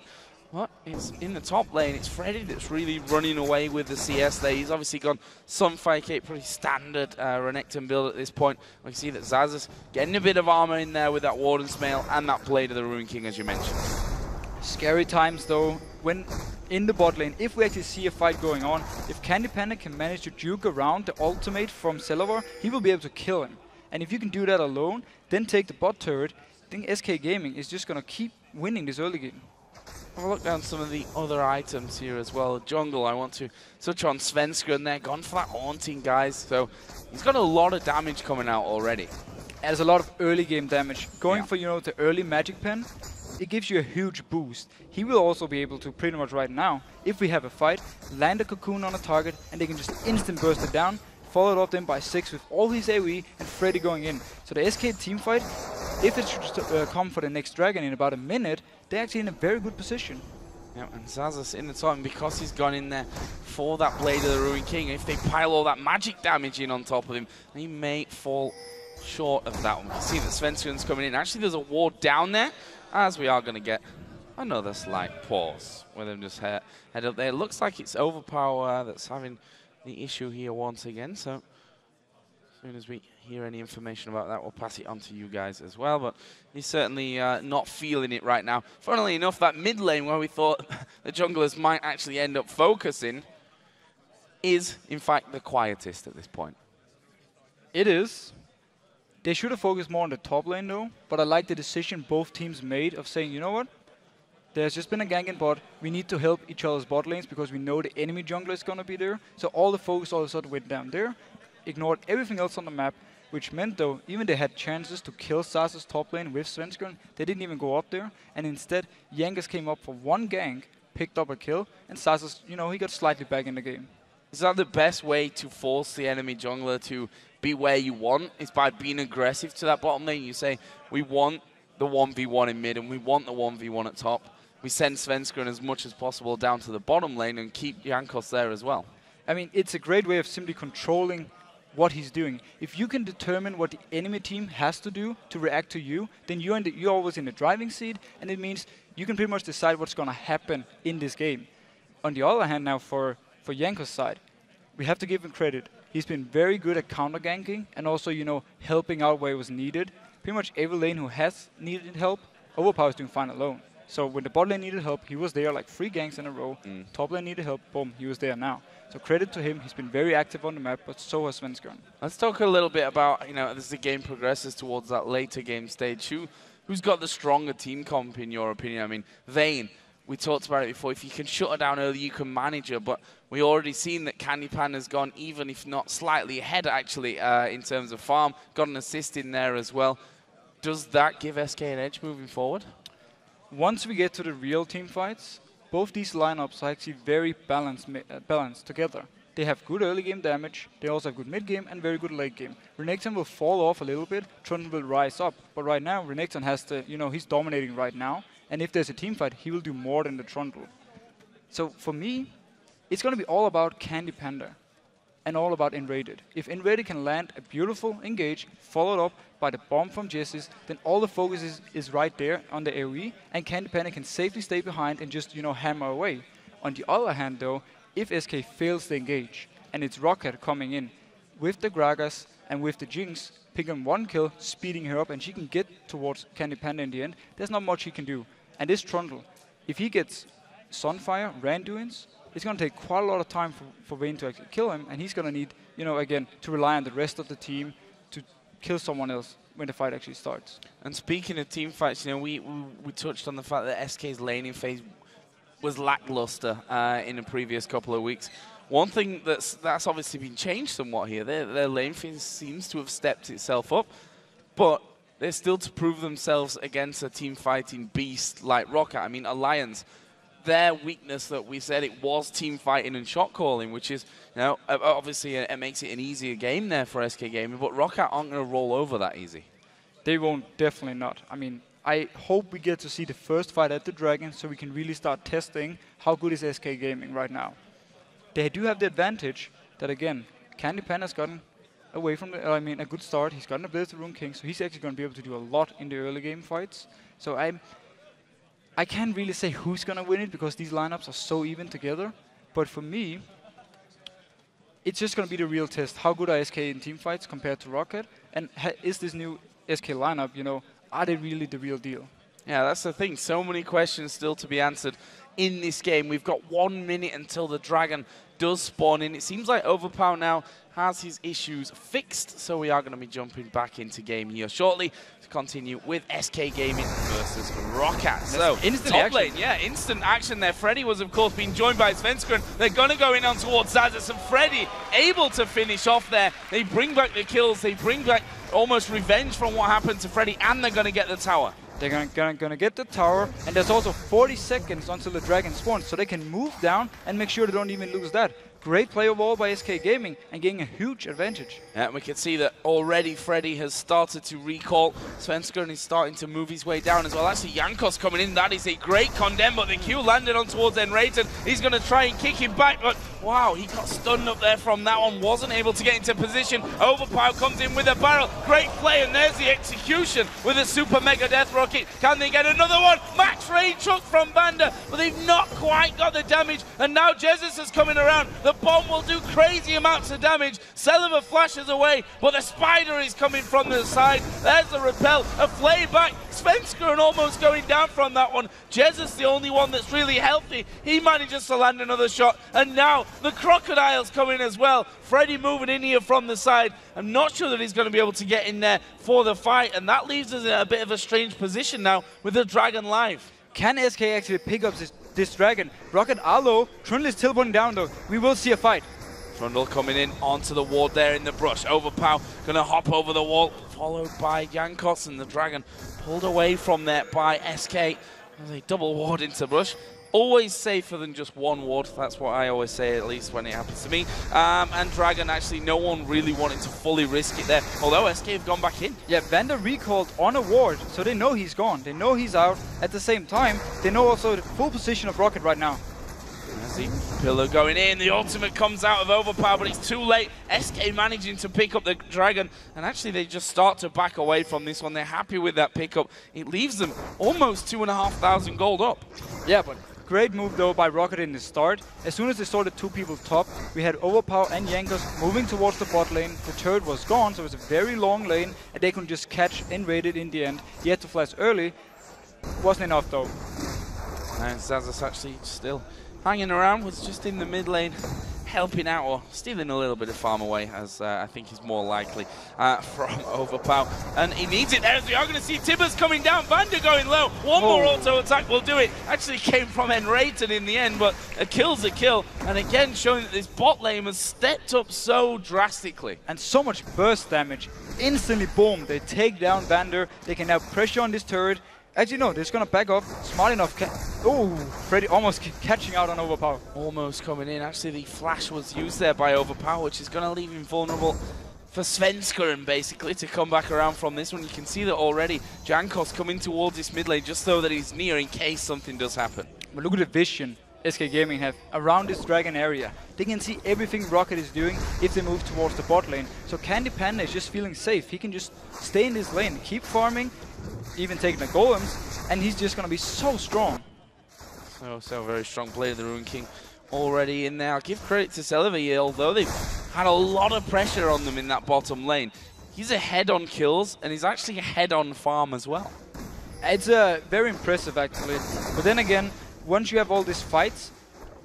Well, it's in the top lane. It's Freddy that's really running away with the CS there. He's obviously gone some 5k, pretty standard Renekton build at this point. We can see that Zaz's getting a bit of armor in there with that Warden's Mail and that Blade of the Rune King, as you mentioned.
Scary times, though, when in the bot lane, if we actually see a fight going on, if Candy Panda can manage to juke around the ultimate from Celavar, he will be able to kill him. And if you can do that alone, then take the bot turret, I think SK Gaming is just going to keep winning this early game.
I'll look down some of the other items here as well. Jungle, I want to touch on Svenskan there. Gone for that Haunting, guys. So he's got a lot of damage coming out already.
There's a lot of early game damage. Going for, the early magic pen, it gives you a huge boost. He will also be able to pretty much right now, if we have a fight, land a cocoon on a target, and they can just instant burst it down, followed up then by 6 with all his AoE and Freddy going in. So the SK team fight, if it should come for the next dragon in about a minute, they're actually in a very good position.
Yeah, and Zazas in the top, and because he's gone in there for that Blade of the Ruined King, if they pile all that magic damage in on top of him, he may fall short of that one. We can see that Svenskan's coming in. Actually, there's a ward down there, as we are going to get another slight pause with him just head up there. It looks like it's Overpower that's having the issue here once again, so as soon as we hear any information about that, we'll pass it on to you guys as well. But he's certainly not feeling it right now. Funnily enough, that mid lane where we thought the junglers might actually end up focusing is, in fact, the quietest at this point.
It is. They should have focused more on the top lane though, but I like the decision both teams made of saying, you know what? There's just been a gank in bot. We need to help each other's bot lanes because we know the enemy jungler is going to be there. So all the focus all of a sudden went down there, ignored everything else on the map, which meant though, even they had chances to kill Sasa's top lane with Svenskeren, they didn't even go up there. And instead, Jankos came up for one gank, picked up a kill, and Sasa's, you know, he got slightly back in the game.
Is that the best way to force the enemy jungler to be where you want? Is by being aggressive to that bottom lane. You say, we want the 1v1 in mid and we want the 1v1 at top. We send Svenskeren as much as possible down to the bottom lane and keep Jankos there as well.
I mean, it's a great way of simply controlling what he's doing. If you can determine what the enemy team has to do to react to you, then you're always in the driving seat, and it means you can pretty much decide what's going to happen in this game. On the other hand now, for Jankos' side, we have to give him credit. He's been very good at counter-ganking and also, you know, helping out where it was needed. Pretty much every lane who has needed help, Overpower is doing fine alone. So when the bot lane needed help, he was there like 3 ganks in a row. Top lane needed help, boom, he was there now. So credit to him, he's been very active on the map, but so has Svenskeren.
Let's talk a little bit about, you know, as the game progresses towards that later game stage, who's got the stronger team comp in your opinion? I mean, Vayne, we talked about it before, if you can shut her down early, you can manage her, but we already seen that Candy Pan has gone even if not slightly ahead actually in terms of farm, got an assist in there as well. Does that give SK an edge moving forward?
Once we get to the real team fights, both these lineups are actually very balanced together. They have good early game damage, they also have good mid game and very good late game. Renekton will fall off a little bit, Trundle will rise up, but right now Renekton has the, you know, he's dominating right now, and if there's a team fight, he will do more than the Trundle. So for me, it's going to be all about Candy Panda and all about Enrated. If Enrated can land a beautiful engage, followed up by the bomb from Jessis, then all the focus is right there on the AoE, and Candy Panda can safely stay behind and just, you know, hammer away. On the other hand though, if SK fails the engage, and it's Rocket coming in with the Gragas and with the Jinx, picking 1 kill, speeding her up, and she can get towards Candy Panda in the end, there's not much he can do. And this Trundle, if he gets Sunfire, Randuin's, it's going to take quite a lot of time for Vayne to actually kill him, and he's going to need, you know, again, to rely on the rest of the team to kill someone else when the fight actually starts.
And speaking of team fights, you know, we touched on the fact that SK's laning phase was lackluster in the previous couple of weeks. One thing that's obviously been changed somewhat here, their lane phase seems to have stepped itself up, but they're still to prove themselves against a team fighting beast like Rocket. I mean, Alliance, their weakness that we said it was team fighting and shot calling, which is, you know, obviously it makes it an easier game there for SK Gaming, but Rocket aren't going to roll over that easy.
They won't, definitely not. I mean, I hope we get to see the first fight at the Dragon so we can really start testing how good is SK Gaming right now. They do have the advantage that, again, Candy Panda's gotten away from the, I mean, a good start. He's gotten a Blitz to Rune King, so he's actually going to be able to do a lot in the early game fights. So I can't really say who's going to win it because these lineups are so even together. But for me, it's just going to be the real test. How good are SK in team fights compared to Rocket? And is this new SK lineup, you know, are they really the real deal?
Yeah, that's the thing. So many questions still to be answered in this game. We've got 1 minute until the Dragon does spawn in. It seems like Overpower now has his issues fixed, so we are going to be jumping back into game here shortly to continue with SK Gaming versus Rocket. So, top lane, yeah, instant action there. Freddy was, of course, being joined by Svenskeren. They're going to go in on towards Zazas, and Freddy able to finish off there. They bring back the kills. They bring back almost revenge from what happened to Freddy, and they're going to get the tower.
They're gonna get the tower, and there's also 40 seconds until the Dragon spawns, so they can move down and make sure they don't even lose that. Great play overall by SK Gaming and getting a huge advantage.
Yeah, we can see that already Freddy has started to recall. Svenskeren is starting to move his way down as well. Actually, Jankos coming in. That is a great condemn, but the Q landed on towards Enrated. He's going to try and kick him back, but wow, he got stunned up there from that one. Wasn't able to get into position. Overpower comes in with a barrel. Great play, and there's the execution with a super mega death rocket. Can they get another one? Max range hook from Banda, but they've not quite got the damage. And now Jesus is coming around. The bomb will do crazy amounts of damage. Celiva flashes away, but the spider is coming from the side. There's the repel, a flay back. Svenskeren almost going down from that one. Jesus the only one that's really healthy. He manages to land another shot, and now the crocodiles come in as well. Freddy moving in here from the side. I'm not sure that he's going to be able to get in there for the fight, and that leaves us in a bit of a strange position now with the Dragon live.
Can SK actually pick up this Dragon? Rocket are low, Trundle is still putting down though. We will see a fight.
Trundle coming in onto the ward there in the brush. Overpower going to hop over the wall, followed by Jankos, and the Dragon pulled away from there by SK as they double ward into the brush. Always safer than just one ward. That's what I always say, at least when it happens to me. And Dragon, actually, no one really wanted to fully risk it there, although SK have gone back in.
Yeah, Vander recalled on a ward, so they know he's gone. They know he's out. At the same time, they know also the full position of Rocket right now.
See Pillar going in, the ultimate comes out of Overpower, but it's too late. SK managing to pick up the Dragon, and actually they just start to back away from this one. They're happy with that pickup. It leaves them almost 2,500 gold up.
Yeah, but great move though by Rocket in the start. As soon as they saw the two people top, we had Overpower and Jankos moving towards the bot lane. The turret was gone, so it was a very long lane, and they could just catch and raid it in the end. He had to flash early. Wasn't enough though.
And Zazas actually still hanging around, was just in the mid lane, helping out or stealing a little bit of farm away, as I think is more likely from Overpower. And he needs it there, as we are going to see Tibbers coming down, Vander going low. One more auto attack will do it. Actually came from Enrated in the end, but a kill's a kill. And again, showing that this bot lane has stepped up so drastically.
And so much burst damage. Instantly, boom, they take down Vander. They can now pressure on this turret. As you know, they're just going to back off. Smart enough. Oh, Freddy almost catching out on Overpower.
Almost coming in. Actually, the flash was used there by Overpower, which is going to leave him vulnerable for Svenskeren, basically, to come back around from this one. You can see that already. Jankos coming towards this mid lane just so that he's near in case something does happen.
But look at the vision SK Gaming have around this Dragon area. They can see everything Rocket is doing if they move towards the bot lane. So Candy Panda is just feeling safe. He can just stay in this lane, keep farming, even taking the golems, and he's just going to be so strong.
So very strong play of the Ruin King already in there. I'll give credit to Celiva, although they've had a lot of pressure on them in that bottom lane. He's ahead on kills, and he's actually ahead on farm as well.
It's very impressive, actually. But then again, once you have all these fights,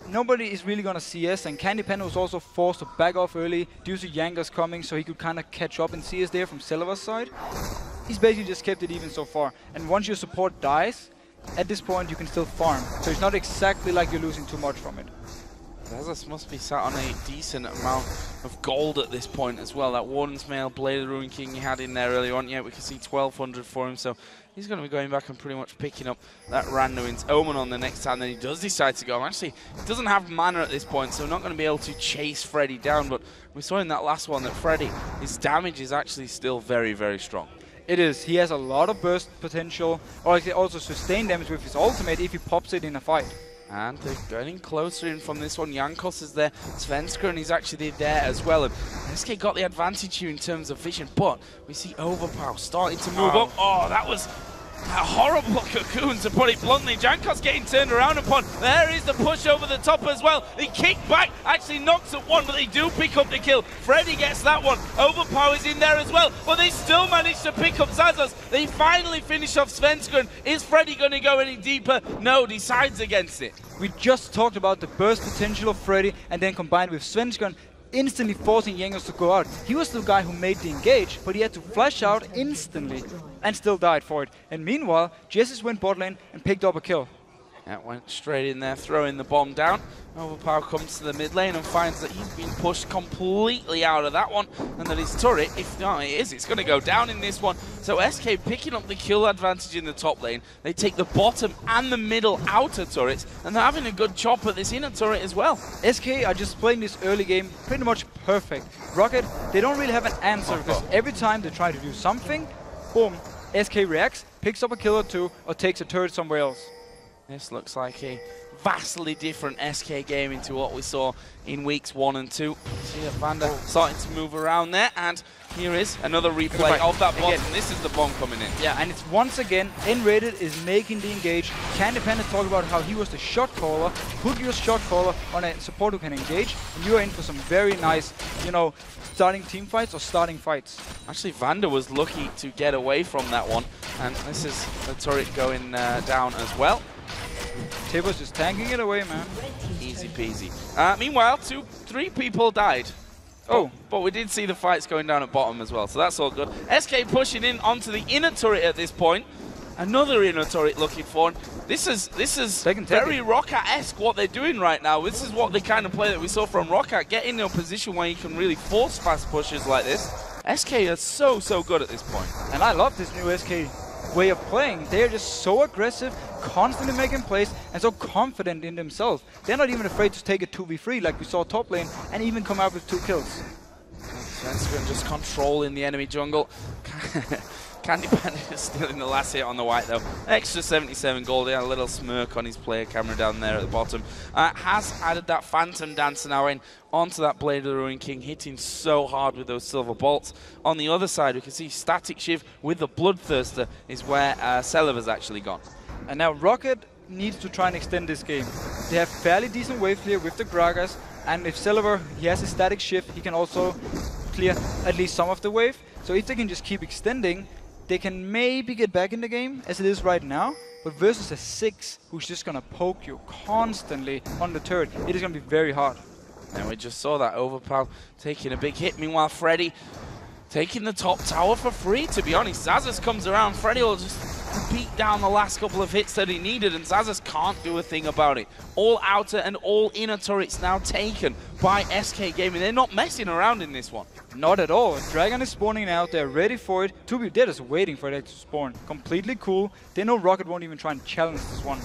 nobody is really going to CS, and Candy Panda was also forced to back off early due to Jankos coming, so he could kind of catch up and CS there from Celiva's side. He's basically just kept it even so far. And once your support dies, at this point you can still farm. So it's not exactly like you're losing too much from it.
Zazas must be sat on a decent amount of gold at this point as well. That Warden's Mail, Blade of the Ruin King he had in there earlier on. Yeah, we can see 1,200 for him. So he's going to be going back and pretty much picking up that Randuin's Omen on the next time that he does decide to go. Actually, he doesn't have mana at this point, so not going to be able to chase Freddy down. But we saw in that last one that Freddy, his damage is actually still very, very strong.
It is. He has a lot of burst potential, or he can also sustain damage with his ultimate if he pops it in a fight.
And they're getting closer in from this one. Jankos is there, Svenskeren is actually there as well. And SK got the advantage here in terms of vision, but we see Overpower starting to move up. Oh, that was a horrible cocoon, to put it bluntly. Jankos getting turned around upon. There is the push over the top as well. The kick back actually knocks at one, but they do pick up the kill. Freddy gets that one. Overpower is in there as well, but they still manage to pick up Zazas. They finally finish off Svenskeren. Is Freddy going to go any deeper? No, decides against it.
We just talked about the burst potential of Freddy, and then combined with Svenskeren, instantly forcing Jankos to go out. He was the guy who made the engage, but he had to flash out instantly and still died for it. And meanwhile, Jesus went bot lane and picked up a kill.
That went straight in there, throwing the bomb down. Overpower comes to the mid lane and finds that he's been pushed completely out of that one, and that his turret, if not it is, it's going to go down in this one. So SK picking up the kill advantage in the top lane. They take the bottom and the middle outer turrets, and they're having a good chop at this inner turret as well.
SK are just playing this early game pretty much perfect. Rocket, they don't really have an answer, because every time they try to do something, boom, SK reacts, picks up a kill or two, or takes a turret somewhere else.
This looks like a vastly different SK game into what we saw in weeks 1 and 2. See that Vander starting to move around there, and Here is another replay of that bottom. This is the bomb coming in.
Yeah, and it's once again, N-Rated is making the engage. Candy Panda talked about how he was the shot caller. Put your shot caller on a support who can engage, and you are in for some very nice, you know, starting team fights or starting fights.
Actually, Vander was lucky to get away from that one, and this is the turret going down as well.
Tibbers just tanking it away, man.
Easy peasy. Meanwhile, 3 people died. Oh, but we did see the fights going down at bottom as well, so that's all good. SK pushing in onto the inner turret at this point. Another inner turret looking for. This is very Roccat-esque what they're doing right now. This is what the kind of play that we saw from Roccat. Get in a position where you can really force fast pushes like this. SK are so good at this point.
And I love this new SK way of playing. They're just so aggressive, constantly making plays, and so confident in themselves. They're not even afraid to take a 2v3 like we saw top lane and even come out with 2 kills.
Svenskeren just controlling the enemy jungle. Candy Panda is still in the last hit on the white though. Extra 77 gold. He had a little smirk on his player camera down there at the bottom. Has added that Phantom Dancer now in onto that Blade of the Ruined King, hitting so hard with those silver bolts. On the other side, we can see Static Shiv with the Bloodthirster is where Celeva's actually gone.
And now Rocket needs to try and extend this game. They have fairly decent wave clear with the Gragas, and if Celevar, he has a Static Shiv, he can also clear at least some of the wave. So if they can just keep extending, they can maybe get back in the game as it is right now, but versus a 6 who's just going to poke you constantly on the turret, it is going to be very hard.
And we just saw that Overpower taking a big hit. Meanwhile, Freddy taking the top tower for free, to be honest. Xaxus comes around, Freddy will just beat down the last couple of hits that he needed, and Xaxus can't do a thing about it. All outer and all inner turrets now taken by SK Gaming. They're not messing around in this one.
Not at all. Dragon is spawning out. They're ready for it. They're just waiting for it to spawn. Completely cool. They know Rocket won't even try and challenge this one.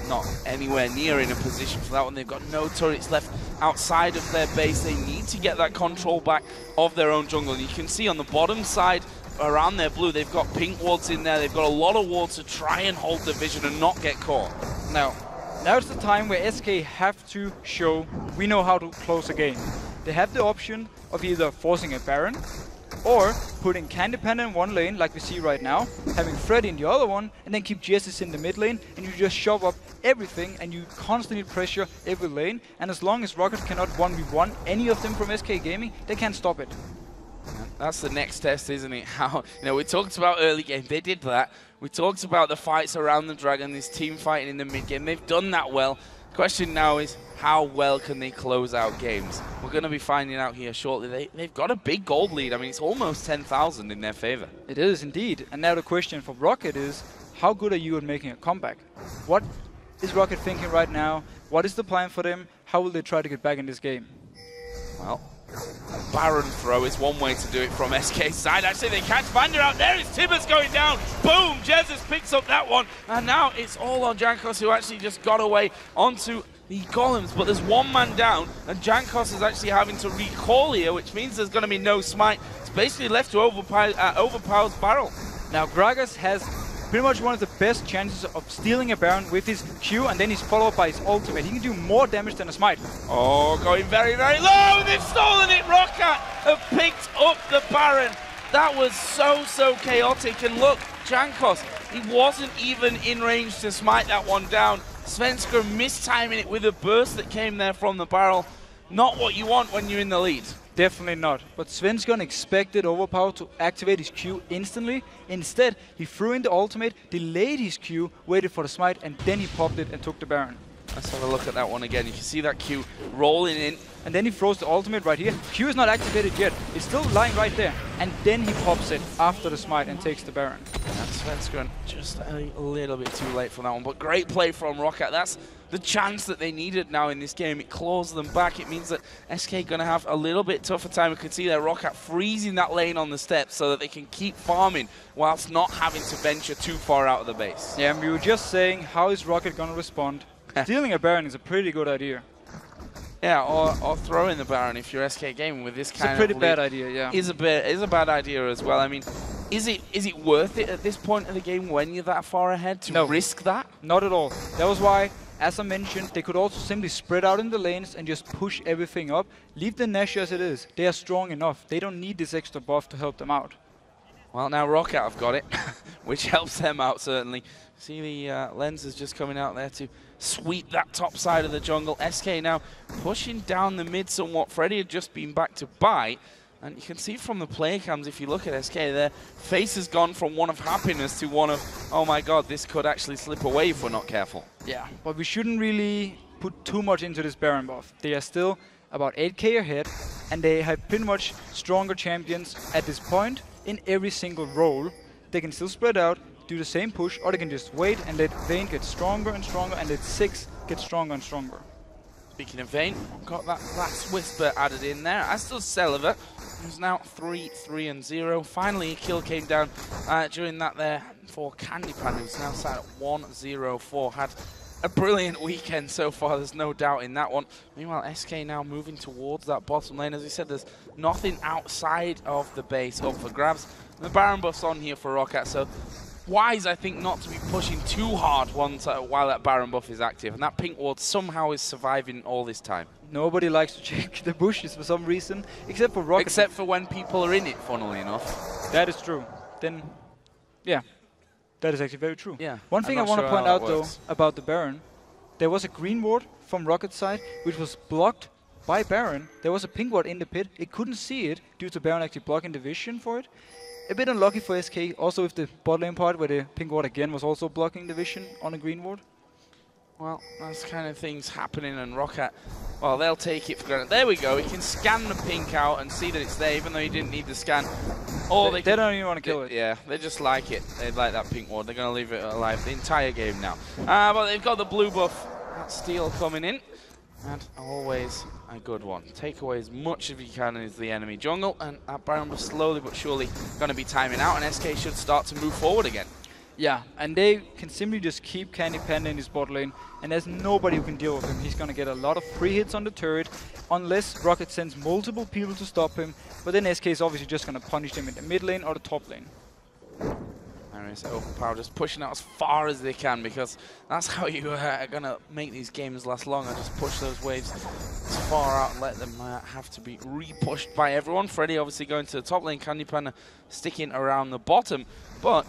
Not anywhere near in a position for that one. They've got no turrets left outside of their base. They need to get that control back of their own jungle. And you can see on the bottom side around their blue, they've got pink wards in there. They've got a lot of wards to try and hold the vision and not get caught.
Now's the time where SK have to show we know how to close a game. They have the option of either forcing a Baron or putting Candy Panda in one lane, like we see right now, having Freddy in the other one, and then keep Jessis in the mid lane, and you just shove up everything, and you constantly pressure every lane, and as long as Rocket cannot 1v1 any of them from SK Gaming, they can't stop it.
That's the next test, isn't it? How, we talked about early game, they did that. We talked about the fights around the Dragon, this team fighting in the mid game. They've done that well. Question now is, how well can they close out games? We're going to be finding out here shortly. They've got a big gold lead. I mean, it's almost 10,000 in their favor.
It is indeed. And now the question for Rocket is, how good are you at making a comeback? What is Rocket thinking right now? What is the plan for them? How will they try to get back in this game?
Well, Baron throw is one way to do it from SK's side. Actually, they catch Vander out there. It's Tibbers going down. Boom! Jessis picks up that one. And now it's all on Jankos, who actually just got away onto the golems. But there's one man down, and Jankos is actually having to recall here, which means there's going to be no smite. It's basically left to Overpower's barrel.
Now, Gragas has pretty much one of the best chances of stealing a Baron with his Q, and then he's followed by his ultimate. He can do more damage than a smite.
Oh, going very, very low. They've stolen it. Roccat have picked up the Baron. That was so chaotic. And look, Jankos, he wasn't even in range to smite that one down. Svenskeren mistiming it with a burst that came there from the barrel. Not what you want when you're in the lead.
Definitely not. But Svenskeren expected Overpower to activate his Q instantly. Instead, he threw in the ultimate, delayed his Q, waited for the smite, and then he popped it and took the Baron.
Let's have a look at that one again. You can see that Q rolling in.
And then he throws the ultimate right here. Q is not activated yet. It's still lying right there. And then he pops it after the smite and takes the Baron.
That's Svenskeren just a little bit too late for that one. But great play from Roccat. That's the chance that they needed now in this game. It claws them back. It means that SK going to have a little bit tougher time. We can see that Roccat freezing that lane on the steps so that they can keep farming whilst not having to venture too far out of the base.
Yeah, and we were just saying, how is Rocket going to respond? Stealing a Baron is a pretty good idea.
Yeah, or throwing the Baron if you're SK Gaming with this kind of
It's a pretty bad idea, yeah.
Is a bad idea as well. I mean, is it worth it at this point of the game when you're that far ahead to risk that?
Not at all. That was why As I mentioned, they could also simply spread out in the lanes and just push everything up. Leave the Nash as it is. They are strong enough. They don't need this extra buff to help them out.
Well, now ROC have got it, which helps them out, certainly. See the lenses just coming out there to sweep that top side of the jungle. SK now pushing down the mid somewhat. Freddy had just been back to bite. And you can see from the player cams, if you look at SK, their face has gone from one of happiness to one of, oh my god, this could actually slip away if we're not careful.
Yeah, but we shouldn't really put too much into this Baron buff. They are still about 8k ahead, and they have pretty much stronger champions at this point in every single role. They can still spread out, do the same push, or they can just wait and let Vayne get stronger and stronger, and let Ziggs get stronger and stronger.
Speaking of Vayne, got that last whisper added in there, as does Celiver, who's now 3-3-0. Finally, a kill came down during that there for Candypan, who's now sat at 1-0-4. Had a brilliant weekend so far, there's no doubt in that one. Meanwhile, SK now moving towards that bottom lane. As we said, there's nothing outside of the base up for grabs. The Baron buff's on here for Rocket, so wise, I think, not to be pushing too hard while that Baron buff is active. And that pink ward somehow is surviving all this time.
Nobody likes to check the bushes for some reason, except for Rocket.
Except for when people are in it, funnily enough.
That is true. Then, yeah, that is actually very true.
Yeah.
One thing I want to point out, though, about the Baron, there was a green ward from Rocket's side, which was blocked by Baron. There was a pink ward in the pit. It couldn't see it due to Baron actually blocking the vision for it. A bit unlucky for SK, also with the bot lane part, where the pink ward again was also blocking the vision on a green ward.
Well, that's kind of things happening, and Rocket, well, they'll take it for granted. There we go, he can scan the pink out and see that it's there, even though he didn't need the scan. Or
they don't even want to kill it.
Yeah, they just like it. They like that pink ward. They're going to leave it alive the entire game now. But they've got the blue buff. That steal coming in, and always a good one. Take away as much as you can into the enemy jungle, and that Baron buff slowly but surely going to be timing out, and SK should start to move forward again.
Yeah, and they can simply just keep Candypan in his bot lane, and there's nobody who can deal with him. He's going to get a lot of free hits on the turret, unless Rocket sends multiple people to stop him, but then SK is obviously just going to punish them in the mid lane or the top lane.
There is Overpower just pushing out as far as they can, because that's how you are going to make these games last longer. Just push those waves as far out and let them have to be re-pushed by everyone. Freddy obviously going to the top lane, Candypan sticking around the bottom. But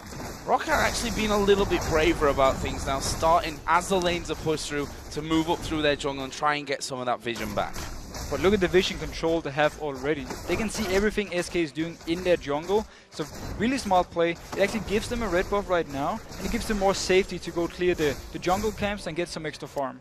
ROC are actually being a little bit braver about things now, starting as the lanes are pushed through to move up through their jungle and try and get some of that vision back.
But look at the vision control they have already. They can see everything SK is doing in their jungle. So really smart play. It actually gives them a red buff right now, and it gives them more safety to go clear the jungle camps and get some extra farm.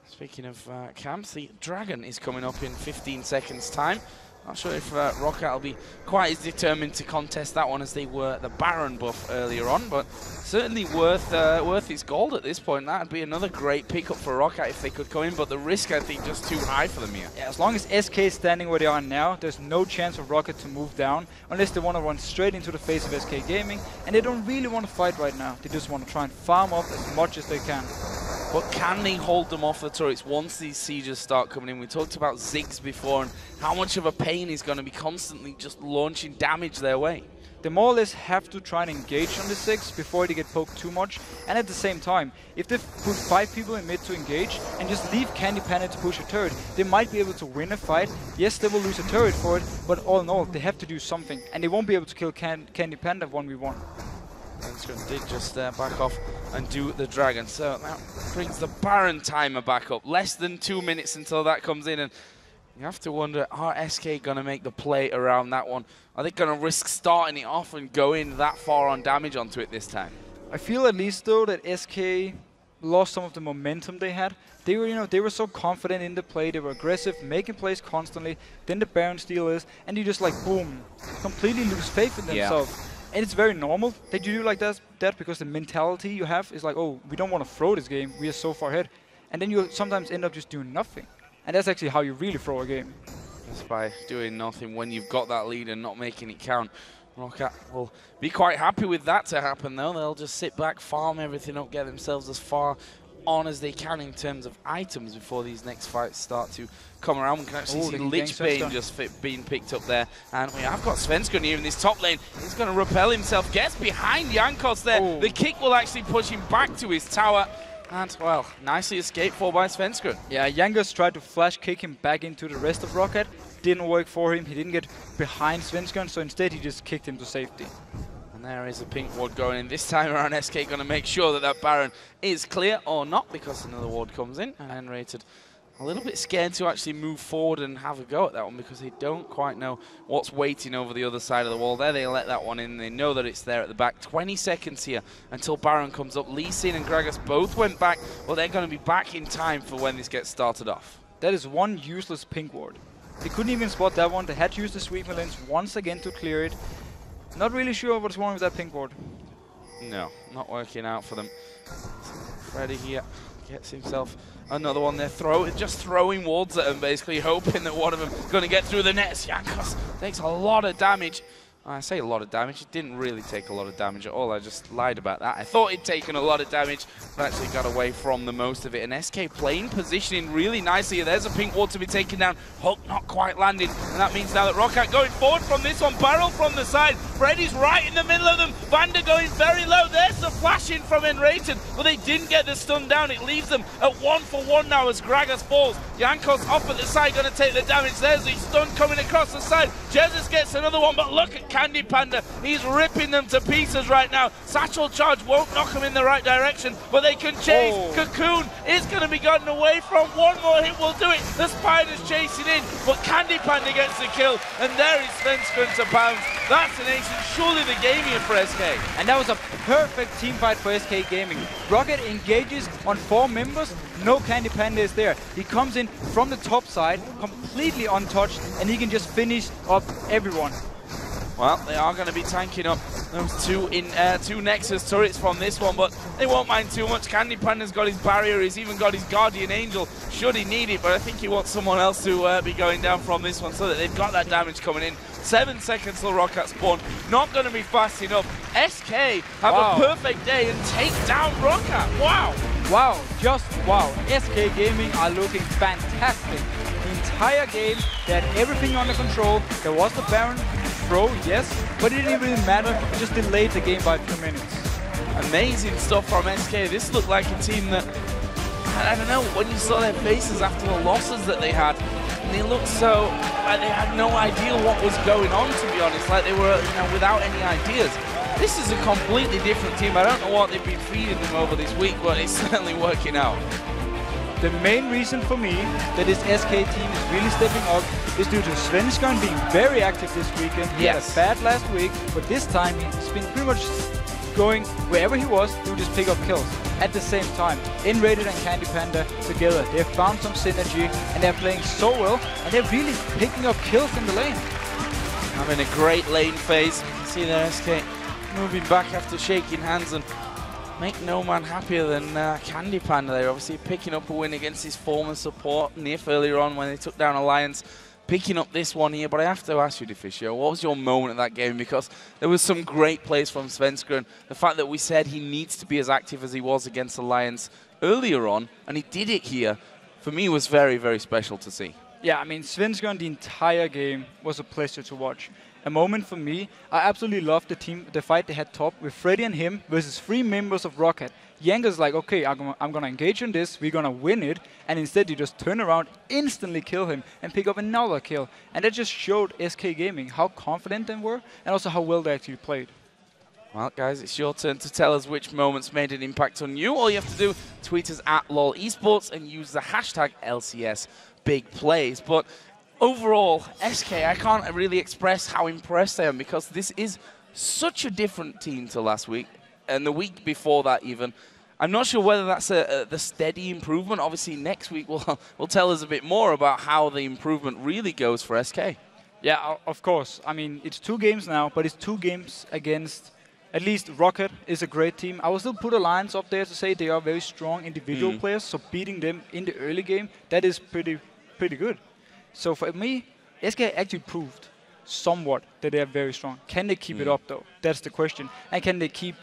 Speaking of camps, the Dragon is coming up in 15 seconds time. Not sure if Rocket will be quite as determined to contest that one as they were the Baron buff earlier on, but certainly worth its gold at this point. That would be another great pickup for Rocket if they could come in, but the risk, I think, just too high for them here.
Yeah, as long as SK is standing where they are now, there's no chance for Rocket to move down, unless they want to run straight into the face of SK Gaming, and they don't really want to fight right now. They just want to try and farm up as much as they can.
But can they hold them off the turrets once these sieges start coming in? We talked about Ziggs before and how much of a pain he's going to be constantly just launching damage their way.
They more or less have to try and engage on the Ziggs before they get poked too much. And at the same time, if they put 5 people in mid to engage and just leave Candypan to push a turret, they might be able to win a fight. Yes, they will lose a turret for it, but all in all, they have to do something. And they won't be able to kill Candypan at 1v1.
Svenskeren did just back off and do the Dragon. So that brings the Baron timer back up. Less than 2 minutes until that comes in, and you have to wonder, are SK going to make the play around that one? Are they going to risk starting it off and going that far on damage onto it this time?
I feel at least, though, that SK lost some of the momentum they had. They were, they were so confident in the play. They were aggressive, making plays constantly. Then the Baron steal is, and you just like, boom, completely lose faith in themselves. Yeah. And it's very normal that you do like that because the mentality you have is like, oh, we don't want to throw this game. We are so far ahead. And then you sometimes end up just doing nothing. And that's actually how you really throw a game.
Just by doing nothing when you've got that lead and not making it count. Rocket will be quite happy with that to happen, though. They'll just sit back, farm everything up, get themselves as far on as they can in terms of items before these next fights start to come around. We can actually see Lich Bane just being picked up there. And we have got Svenskeren here in this top lane. He's going to repel himself, gets behind Jankos there. The kick will actually push him back to his tower. And, well, nicely escaped for by Svenskeren.
Yeah, Jankos tried to flash kick him back into the rest of Rocket. Didn't work for him. He didn't get behind Svenskeren, so instead he just kicked him to safety.
And there is a pink ward going in. This time around, SK going to make sure that that Baron is clear or not, because another ward comes in. And Rated a little bit scared to actually move forward and have a go at that one, because they don't quite know what's waiting over the other side of the wall there. They let that one in. They know that it's there at the back. 20 seconds here until Baron comes up. Lee Sin and Gragas both went back. Well, they're going to be back in time for when this gets started off.
That is one useless pink ward. They couldn't even spot that one. They had to use the sweep lens once again to clear it. Not really sure what's wrong with that pink ward.
No, not working out for them. Freddy here gets himself another one. They're just throwing wards at him, basically hoping that one of them is going to get through the nets. Jankos takes a lot of damage. I say a lot of damage. It didn't really take a lot of damage at all. I just lied about that. I thought he'd taken a lot of damage, but actually got away from the most of it. And SK playing positioning really nicely. There's a pink ward to be taken down. Hook not quite landing. And that means now that ROC going forward from this one. Barrel from the side. Freddy's right in the middle of them. Vander going very low. There's the flashing from Enrated, but they didn't get the stun down. It leaves them at 1-for-1 now as Gragas falls. Jankos off at the side, going to take the damage. There's the stun coming across the side. Jesus gets another one, but look at Candy Panda. He's ripping them to pieces right now. Satchel Charge won't knock him in the right direction, but they can chase. Cocoon is going to be gotten away from. One more hit will do it. The Spider's chasing in, but Candy Panda gets the kill, and there is Svenskeren to pounce. That's an ace, and surely the game here for SK.
And that was a perfect team fight for SK Gaming. Rocket engages on 4 members. No Candy Panda is there. He comes in from the top side, completely untouched, and he can just finish up everyone.
Well, they are going to be tanking up those two Nexus turrets from this one, but they won't mind too much. Candy Panda's got his barrier, he's even got his Guardian Angel, should he need it, but I think he wants someone else to be going down from this one so that they've got that damage coming in. 7 seconds till Rock at spawn. Not going to be fast enough. SK have a perfect day and take down Roccat. Wow.
Wow, just wow. SK Gaming are looking fantastic. The entire game, they had everything under control. There was the Baron throw, yes, but it didn't really matter. It just delayed the game by a few minutes.
Amazing stuff from SK. This looked like a team that, I don't know, when you saw their faces after the losses that they had, they looked so like they had no idea what was going on, to be honest, like they were without any ideas. This is a completely different team. I don't know what they've been feeding them over this week, but it's certainly working out.
The main reason for me that this SK team is really stepping up is due to Svenskeren being very active this weekend. He had a bad last week, but this time he's been pretty much going wherever he was to just pick up kills. At the same time, Enrated and Candy Panda together, they've found some synergy and they're playing so well, and they're really picking up kills in the lane.
Having a great lane phase. See there, SK moving back after shaking hands, and make no man happier than Candy Panda. They're obviously picking up a win against his former support Nif earlier on when they took down Alliance. Picking up this one here, but I have to ask you, Deficio, what was your moment of that game? Because there was some great plays from Svenskeren. The fact that we said he needs to be as active as he was against Alliance earlier on, and he did it here, for me was very, very special to see.
Yeah, I mean, Svenskeren, the entire game was a pleasure to watch. A moment for me, I absolutely loved the fight they had top with Freddy and him versus 3 members of Rocket. Jankos like, okay, I'm gonna engage on this, we're gonna win it, and instead you just turn around, instantly kill him, and pick up another kill. And that just showed SK Gaming how confident they were, and also how well they actually played.
Well, guys, it's your turn to tell us which moments made an impact on you. All you have to do, tweet us at LOL Esports and use the hashtag LCS Big Plays. But overall, SK, I can't really express how impressed I am, because this is such a different team to last week, and the week before that even. I'm not sure whether that's the steady improvement. Obviously, next week will tell us a bit more about how the improvement really goes for SK.
Yeah, of course. I mean, it's 2 games now, but it's 2 games against, at least Rocket is a great team. I will still put Alliance up there to say they are very strong individual players, so beating them in the early game, that is pretty good. So for me, SK actually proved somewhat that they are very strong. Can they keep it up, though? That's the question. And can they keep,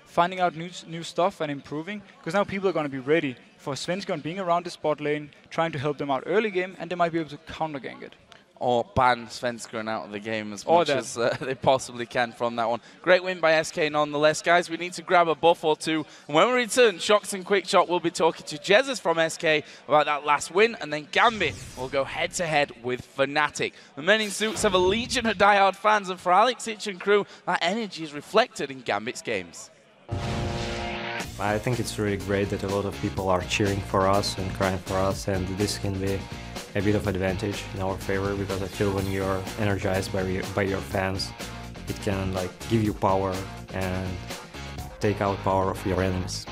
finding out new stuff and improving? Because now people are going to be ready for Svenskeren being around the spot lane, trying to help them out early game, and they might be able to counter gank it.
or ban Svenskeren out of the game as much as they possibly can from that one. Great win by SK nonetheless, guys. We need to grab a buff or two. And when we return, Shox and Quickshot will be talking to Jesus from SK about that last win, and then Gambit will go head-to-head with Fnatic. The men in suits have a legion of diehard fans, and for Alex Hitch and crew, that energy is reflected in Gambit's games.
I think it's really great that a lot of people are cheering for us and crying for us, and this can be a bit of advantage in our favor, because I feel when you're energized by your fans, it can like give you power and take out power of your enemies.